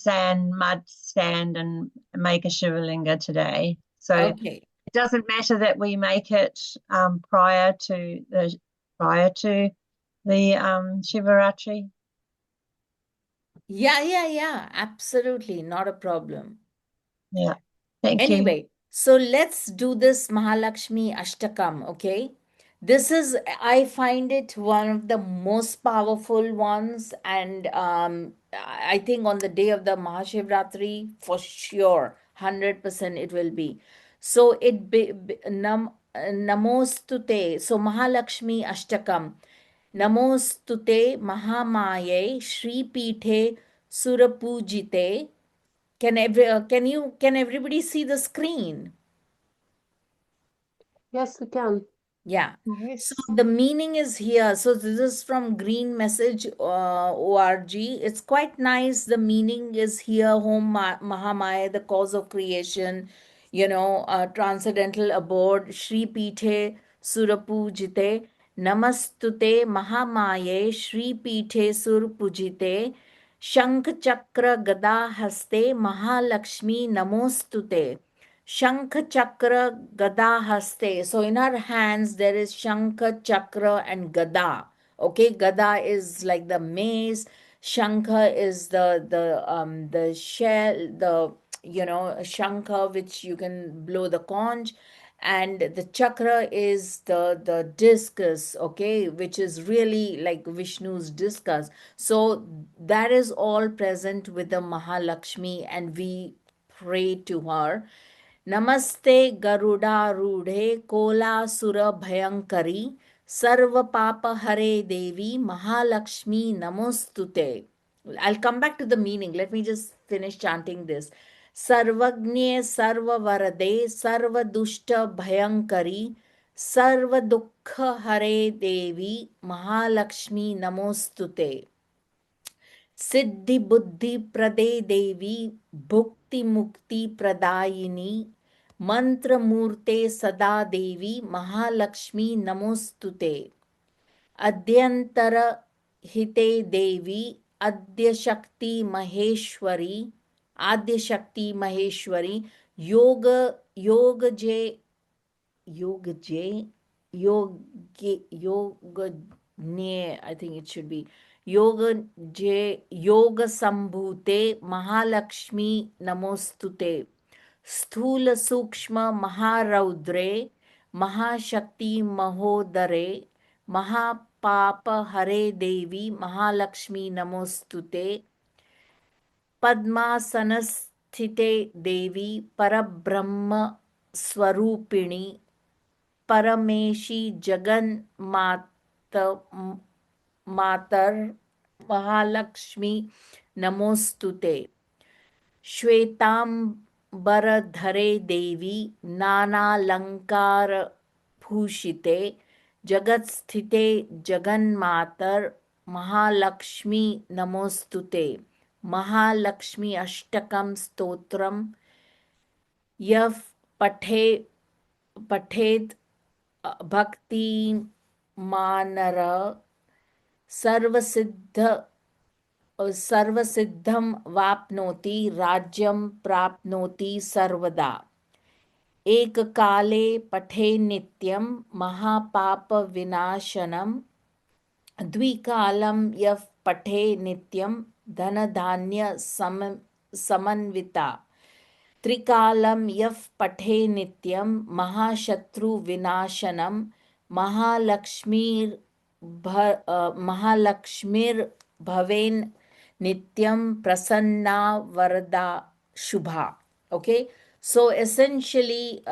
mud sand, and make a Shiva linga today. So Okay. it doesn't matter that we make it prior to the Shivaratri. Yeah. Absolutely. Not a problem. Yeah. Thank you. Anyway, so let's do this Mahalakshmi Ashtakam, okay? I find it one of the most powerful ones, and I think on the day of the Mahashivratri, for sure, 100% it will be. So Namostute, so Mahalakshmi Ashtakam, Namostute Mahamaye Shri Pithe Surapujite. Can everybody see the screen? Yes, we can. Yeah. Yes. So the meaning is here. So this is from Green Message org. It's quite nice. The meaning is here. Mahamaya, the cause of creation. Transcendental abode. Shri Pithe Surapujite. Namastute Mahamaye Shri Pithe Surapujite. Shankh Chakra Gada Haste Mahalakshmi Namostute. Shankha Chakra Gada Haste. So in our hands there is Shankha Chakra and Gada. Okay, Gada is like the mace. Shankha is the shell, the Shankha which you can blow the conch, and the chakra is the discus, okay, which is really like Vishnu's discus. So that is all present with the Mahalakshmi, and we pray to her. Namaste Garudarudhe Kolasura Bhayankari Sarva Papa Hare Devi Mahalakshmi Namostute. I'll come back to the meaning. Let me just finish chanting this. Sarvagne Sarva Varade Sarva Dushta Bhayankari Sarva Dukha Hare Devi Mahalakshmi Namostute. सिद्धि बुद्धि प्रदे देवी भुक्ति मुक्ति प्रदायिनी मंत्र मूर्ते सदा देवी महालक्ष्मी नमोस्तुते अद्यंतर हिते देवी आद्य शक्ति महेश्वरी योग योग जे योग J, Yogne, I think it should be Yoga J, Yoga Sambhute, Mahalakshmi Namostute, Sthula Sukshma Maharaudre, Mahashakti Mahodare, Mahapapa Hare Devi, Mahalakshmi Namostute, Padmasanasthite Devi, Parabrahma Swarupini, परमेशी Jagan मातर महालक्ष्मी नमोस्तुते श्वेतांबरधरे देवी नानालंकार भूषिते जगत्स्थिते जगन्मातर महालक्ष्मी नमोस्तुते महालक्ष्मी अष्टकम स्तोत्रम यः पठेत भक्ति मानर सर्वसिद्धम वाप्नोति राज्यम प्राप्नोति सर्वदा एक काले पठे नित्यम महापाप विनाशनम द्विकालम यः पठे नित्यम धन धान्य samanvita. Trikalam yaf pathe nityam mahashatru vinashanam Mahalakshmir bhaven nityam prasanna varada shubha. Okay, so essentially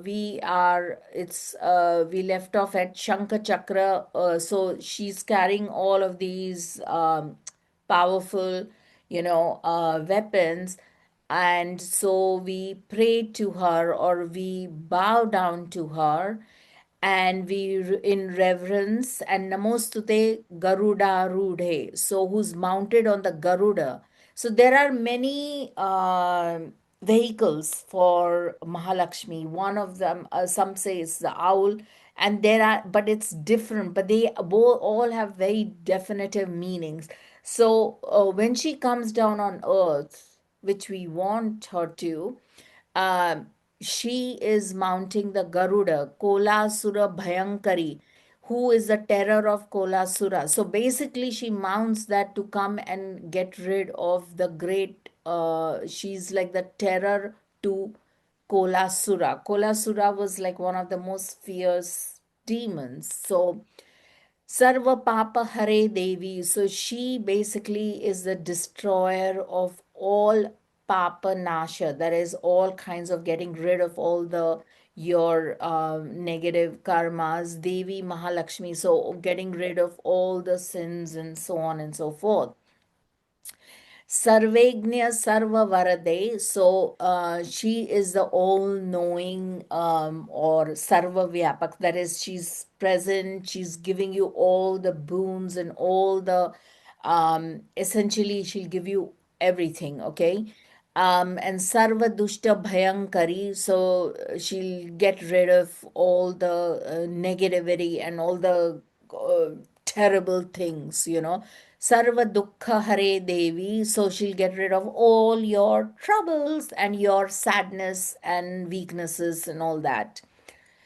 we left off at Shankha Chakra. So she's carrying all of these powerful, weapons, and so we pray to her, or we bow down to her, and in reverence, and namostute Garuda Rudhe, so who's mounted on the Garuda. So there are many vehicles for Mahalakshmi. One of them, some say it's the owl, and there are, but it's different, but they both all have very definitive meanings. So when she comes down on earth, which we want her to, um, she is mounting the Garuda, Kolasura Bhayankari, who is the terror of Kolasura. So basically, she mounts that to come and get rid of the great, she's like the terror to Kolasura. Kolasura was like one of the most fierce demons. So Sarva Papa Hare Devi. So she basically is the destroyer of all Papa Nasha. That is all kinds of getting rid of all the your negative karmas. Devi Mahalakshmi. So getting rid of all the sins and so on and so forth. Sarvegnya Sarva Varade. So she is the all-knowing or Sarva Vyapak. That is, she's present. She's giving you all the boons and all the essentially she'll give you everything. Okay. And Sarva Dushta Bhayankari. So she'll get rid of all the negativity and all the terrible things, Sarva Dukkha Hare Devi. So she'll get rid of all your troubles and your sadness and weaknesses and all that.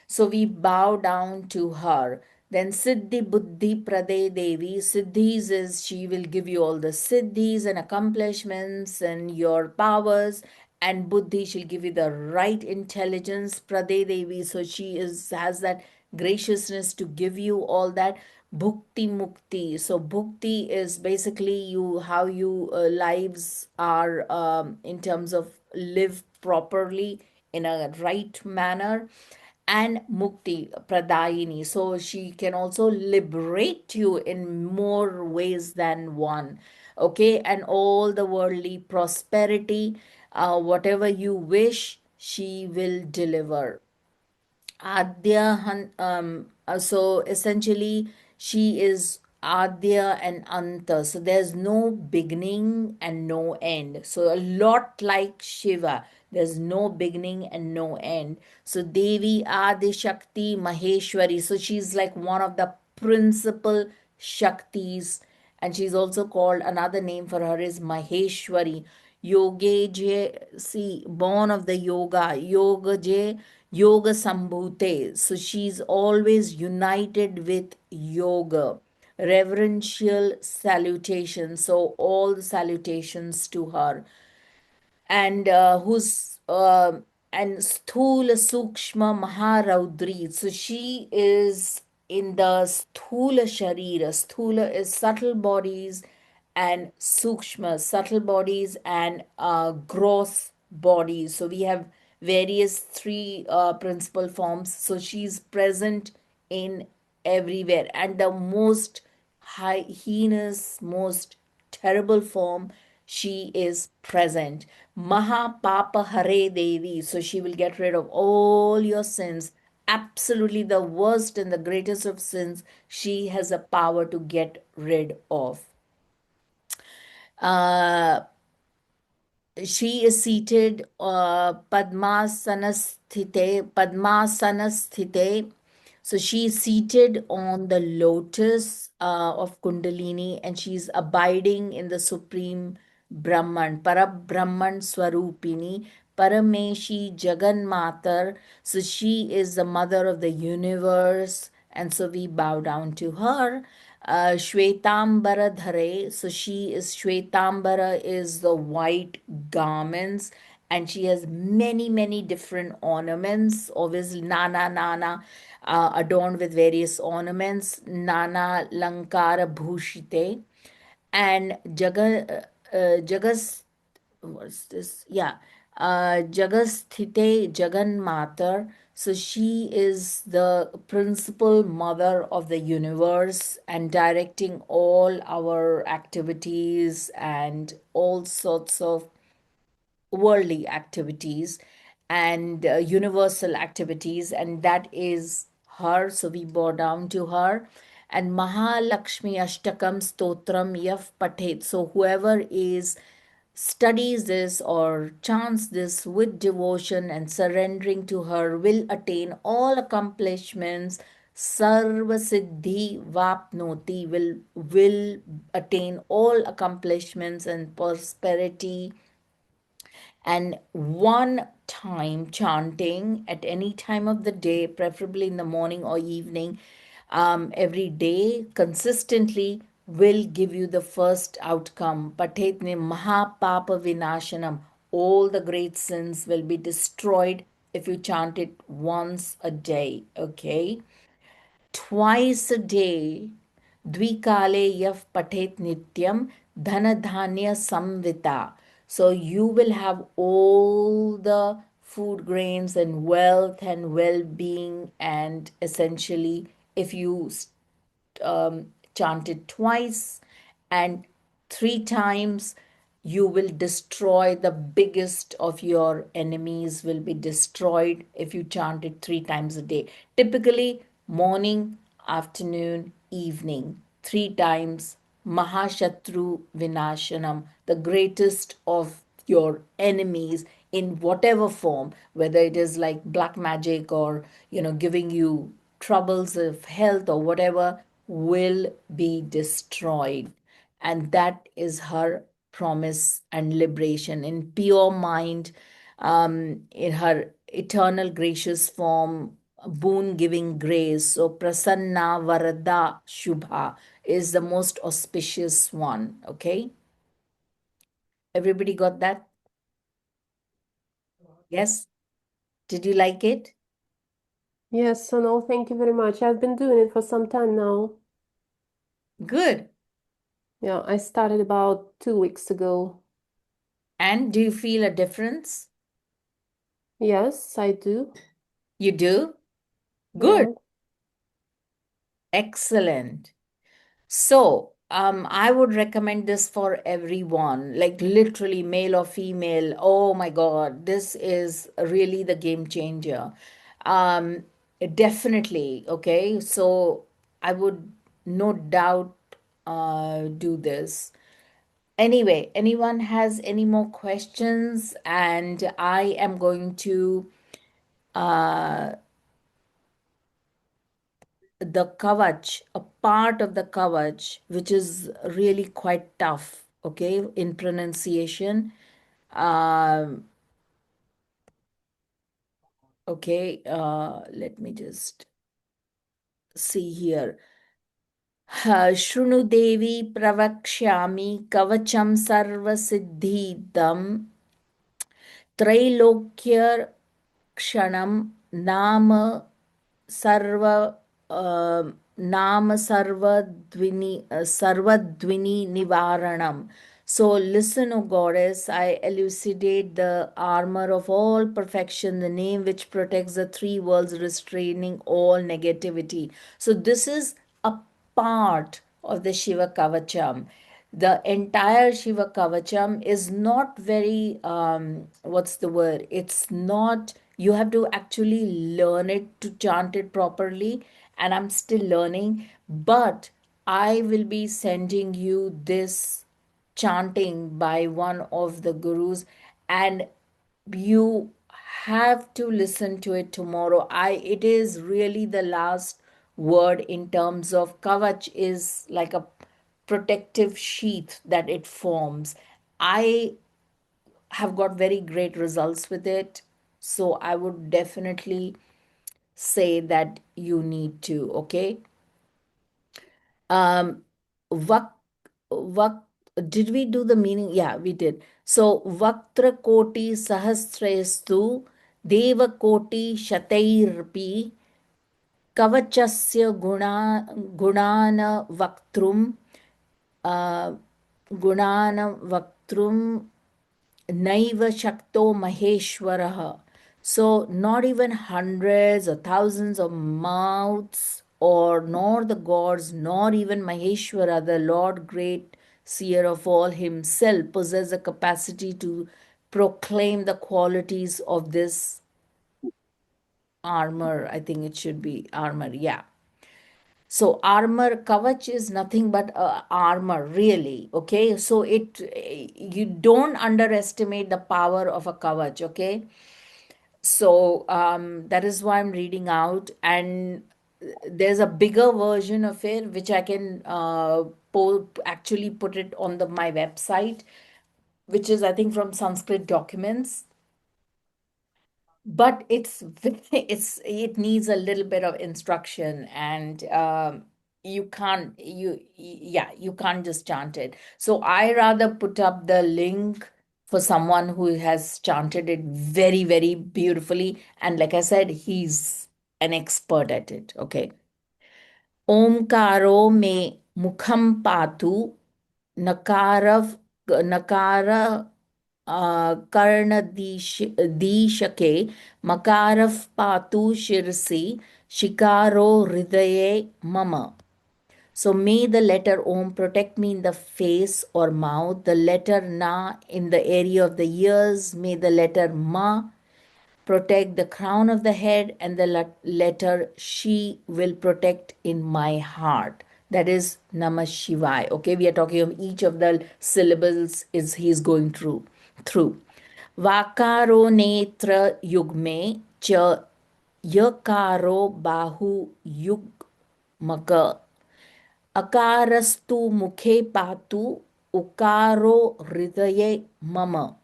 So we bow down to her. Then Siddhi Buddhi Prade Devi. Siddhis is she will give you all the siddhis and accomplishments and your powers. And Buddhi, she'll give you the right intelligence. Prade Devi. So she has that graciousness to give you all that. Bhukti Mukti. So Bhukti is basically you how you lives are in terms of live properly in a right manner, and Mukti Pradayini. So she can also liberate you in more ways than one. Okay, and all the worldly prosperity, whatever you wish, she will deliver. So essentially, she is Adya and Anta. So there's no beginning and no end. So a lot like Shiva, there's no beginning and no end. So Devi Adi Shakti Maheshwari. So she's like one of the principal Shaktis, and she's also called, another name for her is Maheshwari. Yoge Je, see, born of the yoga, Yoga Je, Yoga Sambhute. So she's always united with yoga. Reverential salutation. So all the salutations to her, and who's and Sthula Sukshma Maharaudri. So she is in the Sthula Sharira. Sthula is subtle bodies, and Sukshma, subtle bodies, and gross bodies. So we have various three principal forms. So she's present in everywhere, and the most heinous, most terrible form, she is present. Maha Papa Hare Devi. So she will get rid of all your sins. Absolutely the worst and the greatest of sins, she has a power to get rid of. Uh, she is seated Padmasanasthite. So she is seated on the lotus of Kundalini, and she's abiding in the supreme Brahman, Parabrahman Swarupini, Parameshi Jagan Matar. So she is the mother of the universe, and so we bow down to her. Shvetambara Dhare, so she is Shvetambara is the white garments, and she has many, many different ornaments, obviously Nana, adorned with various ornaments, Nana Lankara Bhushite, and Jagas, what's this? Yeah, Jagasthite Jagan Matar. So she is the principal mother of the universe and directing all our activities and all sorts of worldly activities and universal activities, and that is her. So we bow down to her. And Mahalakshmi Ashtakam Stotram Yaf Pathet. So whoever is studies this or chants this with devotion and surrendering to her will attain all accomplishments. Sarva Siddhi Vapnoti will attain all accomplishments and prosperity. And one time chanting at any time of the day, preferably in the morning or evening, every day consistently will give you the first outcome. Patetne Mahapapa Vinashanam. All the great sins will be destroyed if you chant it once a day. Okay, twice a day, dvikale yav patet nityam dhanadhanya samvita. So you will have all the food grains and wealth and well-being, and essentially if you chant it twice and three times, you will destroy the biggest of your enemies will be destroyed if you chant it three times a day. Typically morning, afternoon, evening, three times. Mahashatru Vinashanam, the greatest of your enemies in whatever form, whether it is like black magic or giving you troubles of health or whatever, will be destroyed. And that is her promise and liberation in pure mind, in her eternal gracious form, boon giving grace. So Prasanna Varada Shubha is the most auspicious one. Okay, everybody got that? Yes, did you like it? Yes, Sonal, thank you very much. I've been doing it for some time now. Good. Yeah, I started about 2 weeks ago. And do you feel a difference? Yes, I do. You do? Good. Yeah. Excellent. So, I would recommend this for everyone, like literally male or female. Oh my God, this is really the game changer. Um, Definitely. Okay. So I would no doubt do this. Anyway, anyone has any more questions? And I am going to uh, the kavach, a part of the kavach, which is really quite tough, okay, in pronunciation. Um, okay, let me just see here. Shrunu Devi Pravakshami Kavacham Sarva Siddhidam Trailokya Kshanam Nama Sarva Nama Sarvadvini Nivaranam. So listen, O goddess, I elucidate the armor of all perfection, the name which protects the three worlds, restraining all negativity. So this is a part of the Shiva Kavacham. The entire Shiva Kavacham is not very, what's the word? It's not, you have to actually learn it to chant it properly. And I'm still learning, but I will be sending you this chanting by one of the gurus, and you have to listen to it tomorrow. It is really the last word in terms of kavach, is like a protective sheath that it forms. I have got very great results with it, so I would definitely say that you need to, okay? Um, vak, vak, did we do the meaning? Yeah, we did. So, Vaktra Koti Sahasrestu Deva Koti Shatairpi Kavachasya Gunana Vaktrum Gunana Vaktrum Naiva Shakto Maheshwaraha. So, not even hundreds or thousands of mouths, or nor the gods, nor even Maheshwara, the Lord great seer of all himself, possess the capacity to proclaim the qualities of this armor. I think it should be armor, yeah. So armor, kavach is nothing but armor, really. Okay, so you don't underestimate the power of a kavach. Okay, so that is why I'm reading out, and there's a bigger version of it which I can actually put it on my website, which is I think from Sanskrit documents, but it needs a little bit of instruction, and you can't yeah, you can't just chant it. So I rather put up the link for someone who has chanted it very, very beautifully, and like I said, he's an expert at it. Okay. Omkaro me mukham patu nakarav nakara कर्णदीशके मकारः पातु शिरसि शिकारो हृदये मम. So may the letter Om protect me in the face or mouth, the letter Na in the area of the ears, may the letter Ma protect the crown of the head, and the letter She will protect in my heart. That is Namah Shivaya. Okay, we are talking of each of the syllables is he's going through. Vakaro netra yugme cha yakaro bahu yugmaka akarastu mukhe patu ukaro hridaye mama.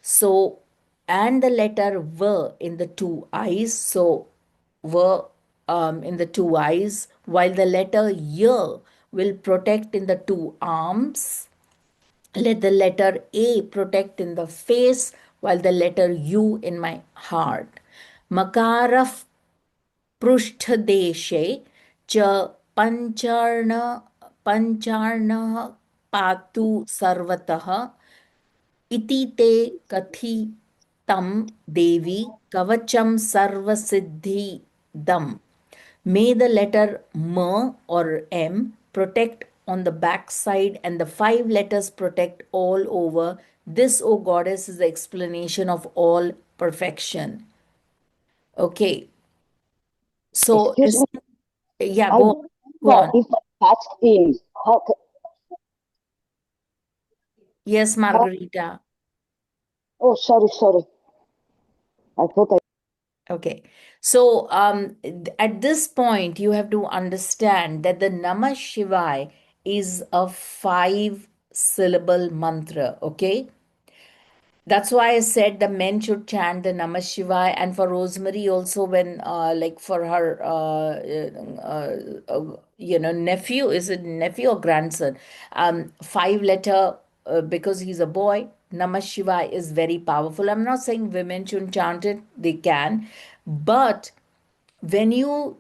So, and the letter V in the two eyes. So, V in the two eyes, while the letter Y will protect in the two arms. Let the letter A protect in the face, while the letter U in my heart. Makaraf पृष्ठदेशे च पञ्चार्ण पञ्चार्णः पातु सर्वतः इति ते कथितं देवी कवचं सर्वसिद्धिदम्. May the letter M or M protect on the back side, and the five letters protect all over. This, O goddess, is the explanation of all perfection. Okay, so Excuse me, yeah, I go on. don't Go know on. if I touched him. Yes, Margarita. Oh, sorry. I thought I. Okay. So at this point, you have to understand that the Namah Shivaya is a 5-syllable mantra. Okay. That's why I said the men should chant the Namah Shivaya, and for Rosemary also, when like for her nephew, is it nephew or grandson? 5-letter, because he's a boy. Namah Shivaya is very powerful. I'm not saying women shouldn't chant it; they can, but when you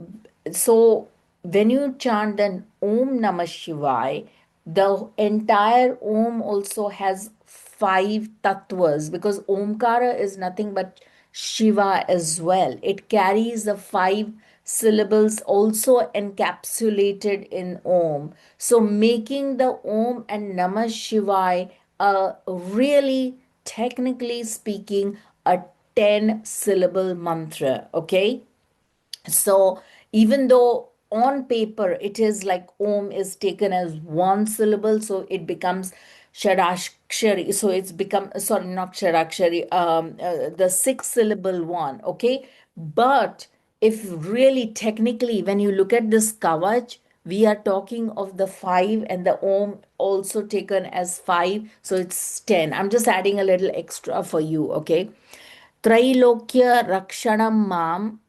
so when you chant the Om Namah Shivaya, the entire Om also has 5 tattvas, because Omkara is nothing but Shiva as well. It carries the 5 syllables also encapsulated in Om. So making the Om and Namah Shivaya a really, technically speaking, a 10-syllable mantra. Okay. So even though on paper it is like Om is taken as 1 syllable, so it becomes Shadakshari. So it's become, sorry, not Shadakshari, the 6-syllable one, okay? But if really technically, when you look at this kavach, we are talking of the 5 and the Om also taken as 5, so it's 10. I'm just adding a little extra for you, okay? Trailokya Rakshanam Mam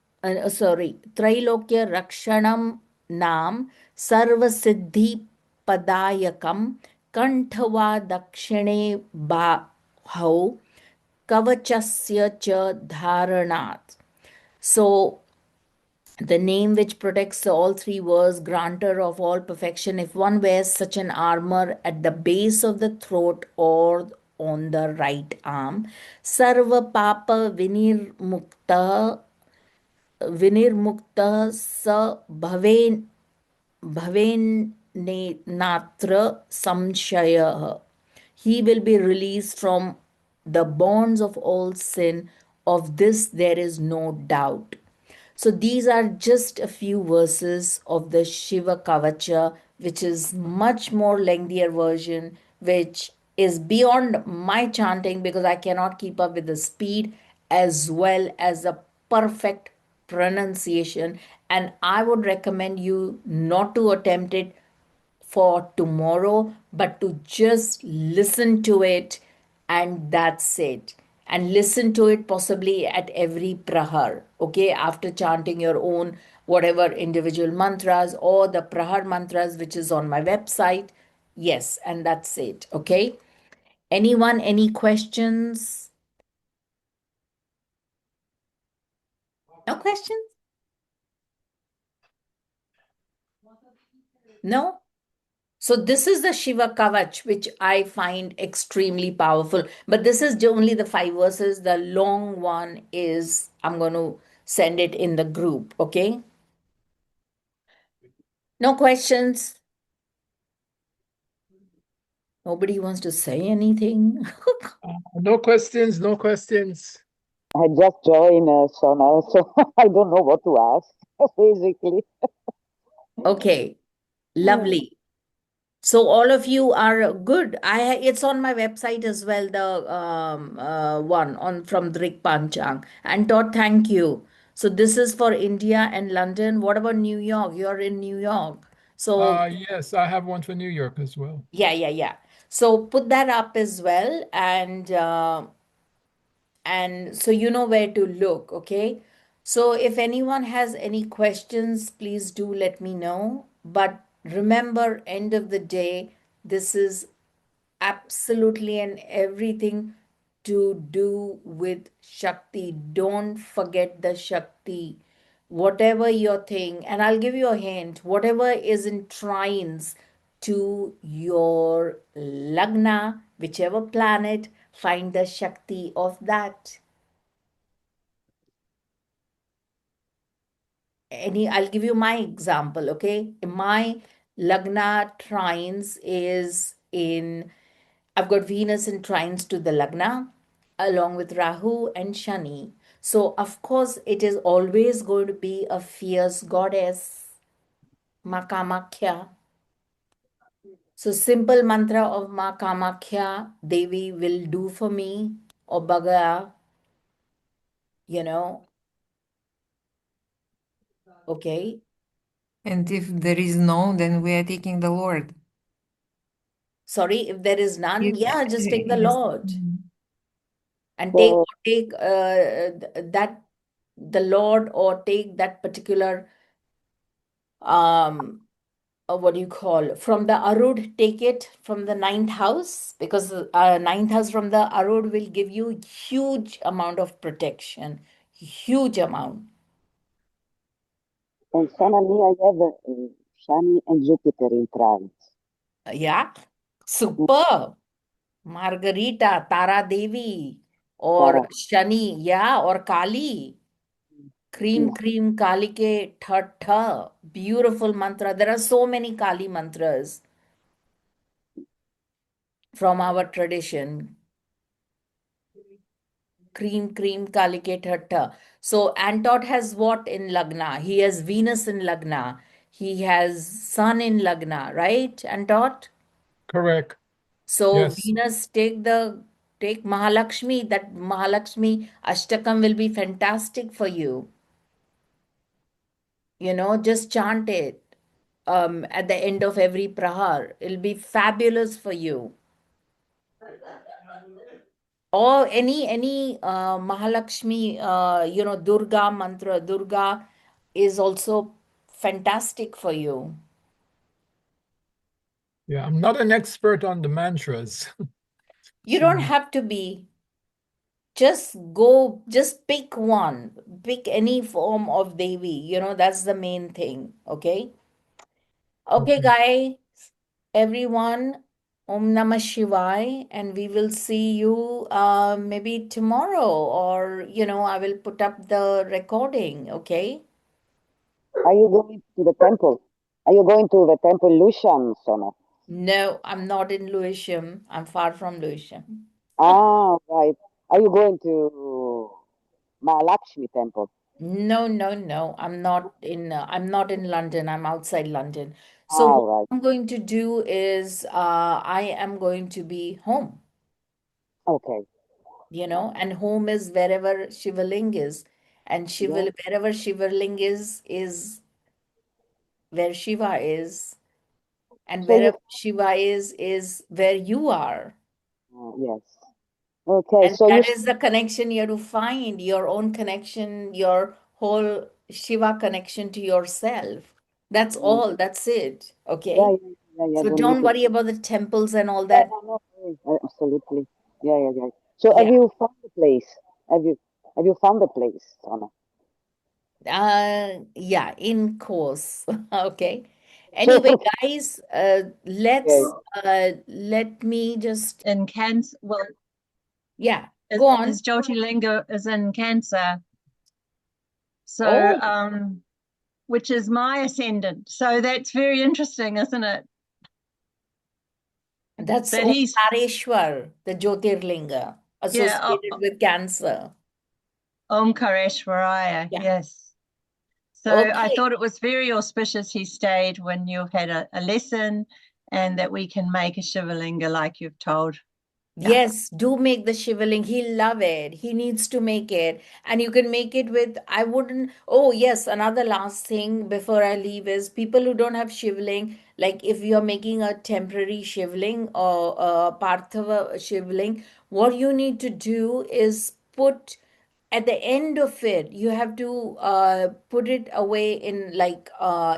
sorry, Trailokya Rakshanam Nam Sarvasiddhi Padayakam Kanthava Dakshine Bahau Kavachasya Cha Dharanat. So the name which protects all three worlds, granter of all perfection, if one wears such an armor at the base of the throat or on the right arm, Sarva Papa Vinirmukta sa Bhavenatra Samshaya. He will be released from the bonds of all sin. Of this there is no doubt. So these are just a few verses of the Shiva Kavacha, which is much more lengthier version, which is beyond my chanting because I cannot keep up with the speed as well as the perfect pronunciation. And I would recommend you not to attempt it for tomorrow, but to just listen to it and that's it. And listen to it possibly at every prahar, okay? After chanting your own whatever individual mantras or the prahar mantras, which is on my website. Yes, and that's it, okay? Anyone, any questions? No questions? No? So this is the Shiva Kavach, which I find extremely powerful. But this is only the 5 verses. The long one is, I'm going to send it in the group, okay? No questions? Nobody wants to say anything? No questions, no questions. I just joined, Sona, so I don't know what to ask, basically. Okay, lovely. So all of you are good. It's on my website as well, the one on from Drik Panchang. And Todd, thank you. So this is for India and London. What about New York? You're in New York. So Yes, I have one for New York as well. yeah. So put that up as well, and so you know where to look, okay? So if anyone has any questions, please do let me know. But remember, end of the day, this is absolutely and everything to do with Shakti. Don't forget the Shakti. Whatever your thing, and I'll give you a hint, whatever is in trines to your Lagna, whichever planet, find the Shakti of that. I'll give you my example, okay? My Lagna trines is in, I've got Venus in trines to the Lagna along with Rahu and Shani. So, of course, it is always going to be a fierce goddess, Ma Kamakhya. So, simple mantra of Ma Kamakhya, Devi will do for me, or Bhaga, you know, okay? And if there is no, then we are taking the Lord. Sorry, if there is none, yeah, just take the Yes. Lord. And So, take that the Lord, or take that particular um what do you call, from the Arud, take it from the ninth house, because ninth house from the Arud will give you huge amount of protection, huge amount. and Sona, me, I have Shani and Jupiter in trines. Yeah, super. Margarita, Tara Devi, or Tara. Shani, yeah, or Kali. Yes. Cream Kali ke tha tha. Beautiful mantra. There are so many Kali mantras from our tradition. Cream Kali ke tha tha. So Antot has what in Lagna? He has Venus in Lagna. He has Sun in Lagna, right, Antot? Correct. So Yes. Venus, take Mahalakshmi. That Mahalakshmi Ashtakam will be fantastic for you. Just chant it at the end of every prahar. It'll be fabulous for you. or any Mahalakshmi, Durga mantra. Durga is also fantastic for you. Yeah, I'm not an expert on the mantras. You So, don't have to be. Just go, just pick one. Pick any form of Devi. That's the main thing. Okay. Okay, okay. guys, everyone. Om Namah Shivaya, and we will see you maybe tomorrow, or I will put up the recording. Okay. Are you going to the temple? Are you going to the temple Lushan, Sona? No, I'm not in Lewisham. I'm far from Lewisham. Ah, right. Are you going to Mahalakshmi temple? No, no, no. I'm not in London. I'm outside London. So Ah, what right. I'm going to do is I am going to be home, Okay. and home is wherever Shivaling is. And Yeah. wherever Shivaling is where Shiva is. And So you, wherever Shiva is where you are. yes. Okay. And So you, that is the connection you have to find, your own connection, your whole Shiva connection to yourself. That's mm, all. That's it. yeah, Okay. yeah, yeah, yeah. So Don't need don't to. worry about the temples and all Yeah, that. no, no, absolutely. Yeah, yeah, yeah. So have Yeah. you found the place? Have you found the place, Sona? Yeah, in course. Okay. So, Anyway, guys, okay. let me just, In Cancer, well, yeah, go on. his Jyotirlinga is in Cancer. So, Oh, which is my ascendant. So that's very interesting, isn't it? That's That he's, Omkareshwar, the Jyotirlinga, yeah, associated with Cancer. Omkareshwaraya, Yeah. yes. So I Okay. thought it was very auspicious he stayed when you had a lesson and that we can make a Shivalinga like you've told. Yeah. Yes, do make the Shivaling. He'll love it. He needs to make it. And you can make it with, I wouldn't. Oh, yes, another last thing before I leave is people who don't have Shivaling, like if you're making a temporary Shivaling or a Parthava Shivaling, what you need to do is put at the end of it, you have to put it away in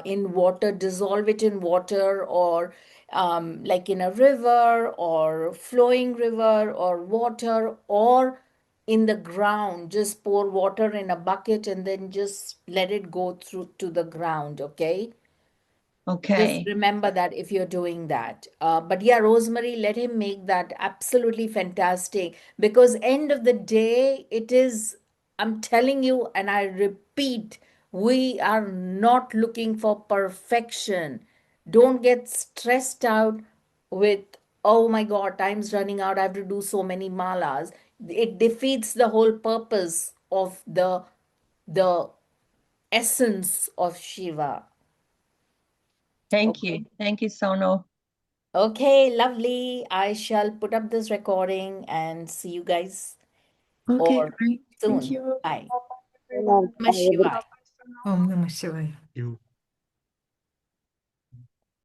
in water, dissolve it in water, or like in a river or flowing river or water, or in the ground. Just pour water in a bucket and then just let it go through to the ground. Okay. Just Okay. remember that if you're doing that. But yeah, Rosemary, let him make that absolutely fantastic, because end of the day, it is, I'm telling you, and I repeat, we are not looking for perfection. Don't get stressed out with, oh my God, time's running out. I have to do so many malas. It defeats the whole purpose of the essence of Shiva. Thank Okay. you. Thank you, Sono. Okay, lovely. I shall put up this recording and see you guys Okay, or great. Thank soon. you. Bye. Sona, Namah I would Shivaya. Om Namah Shivaya. You.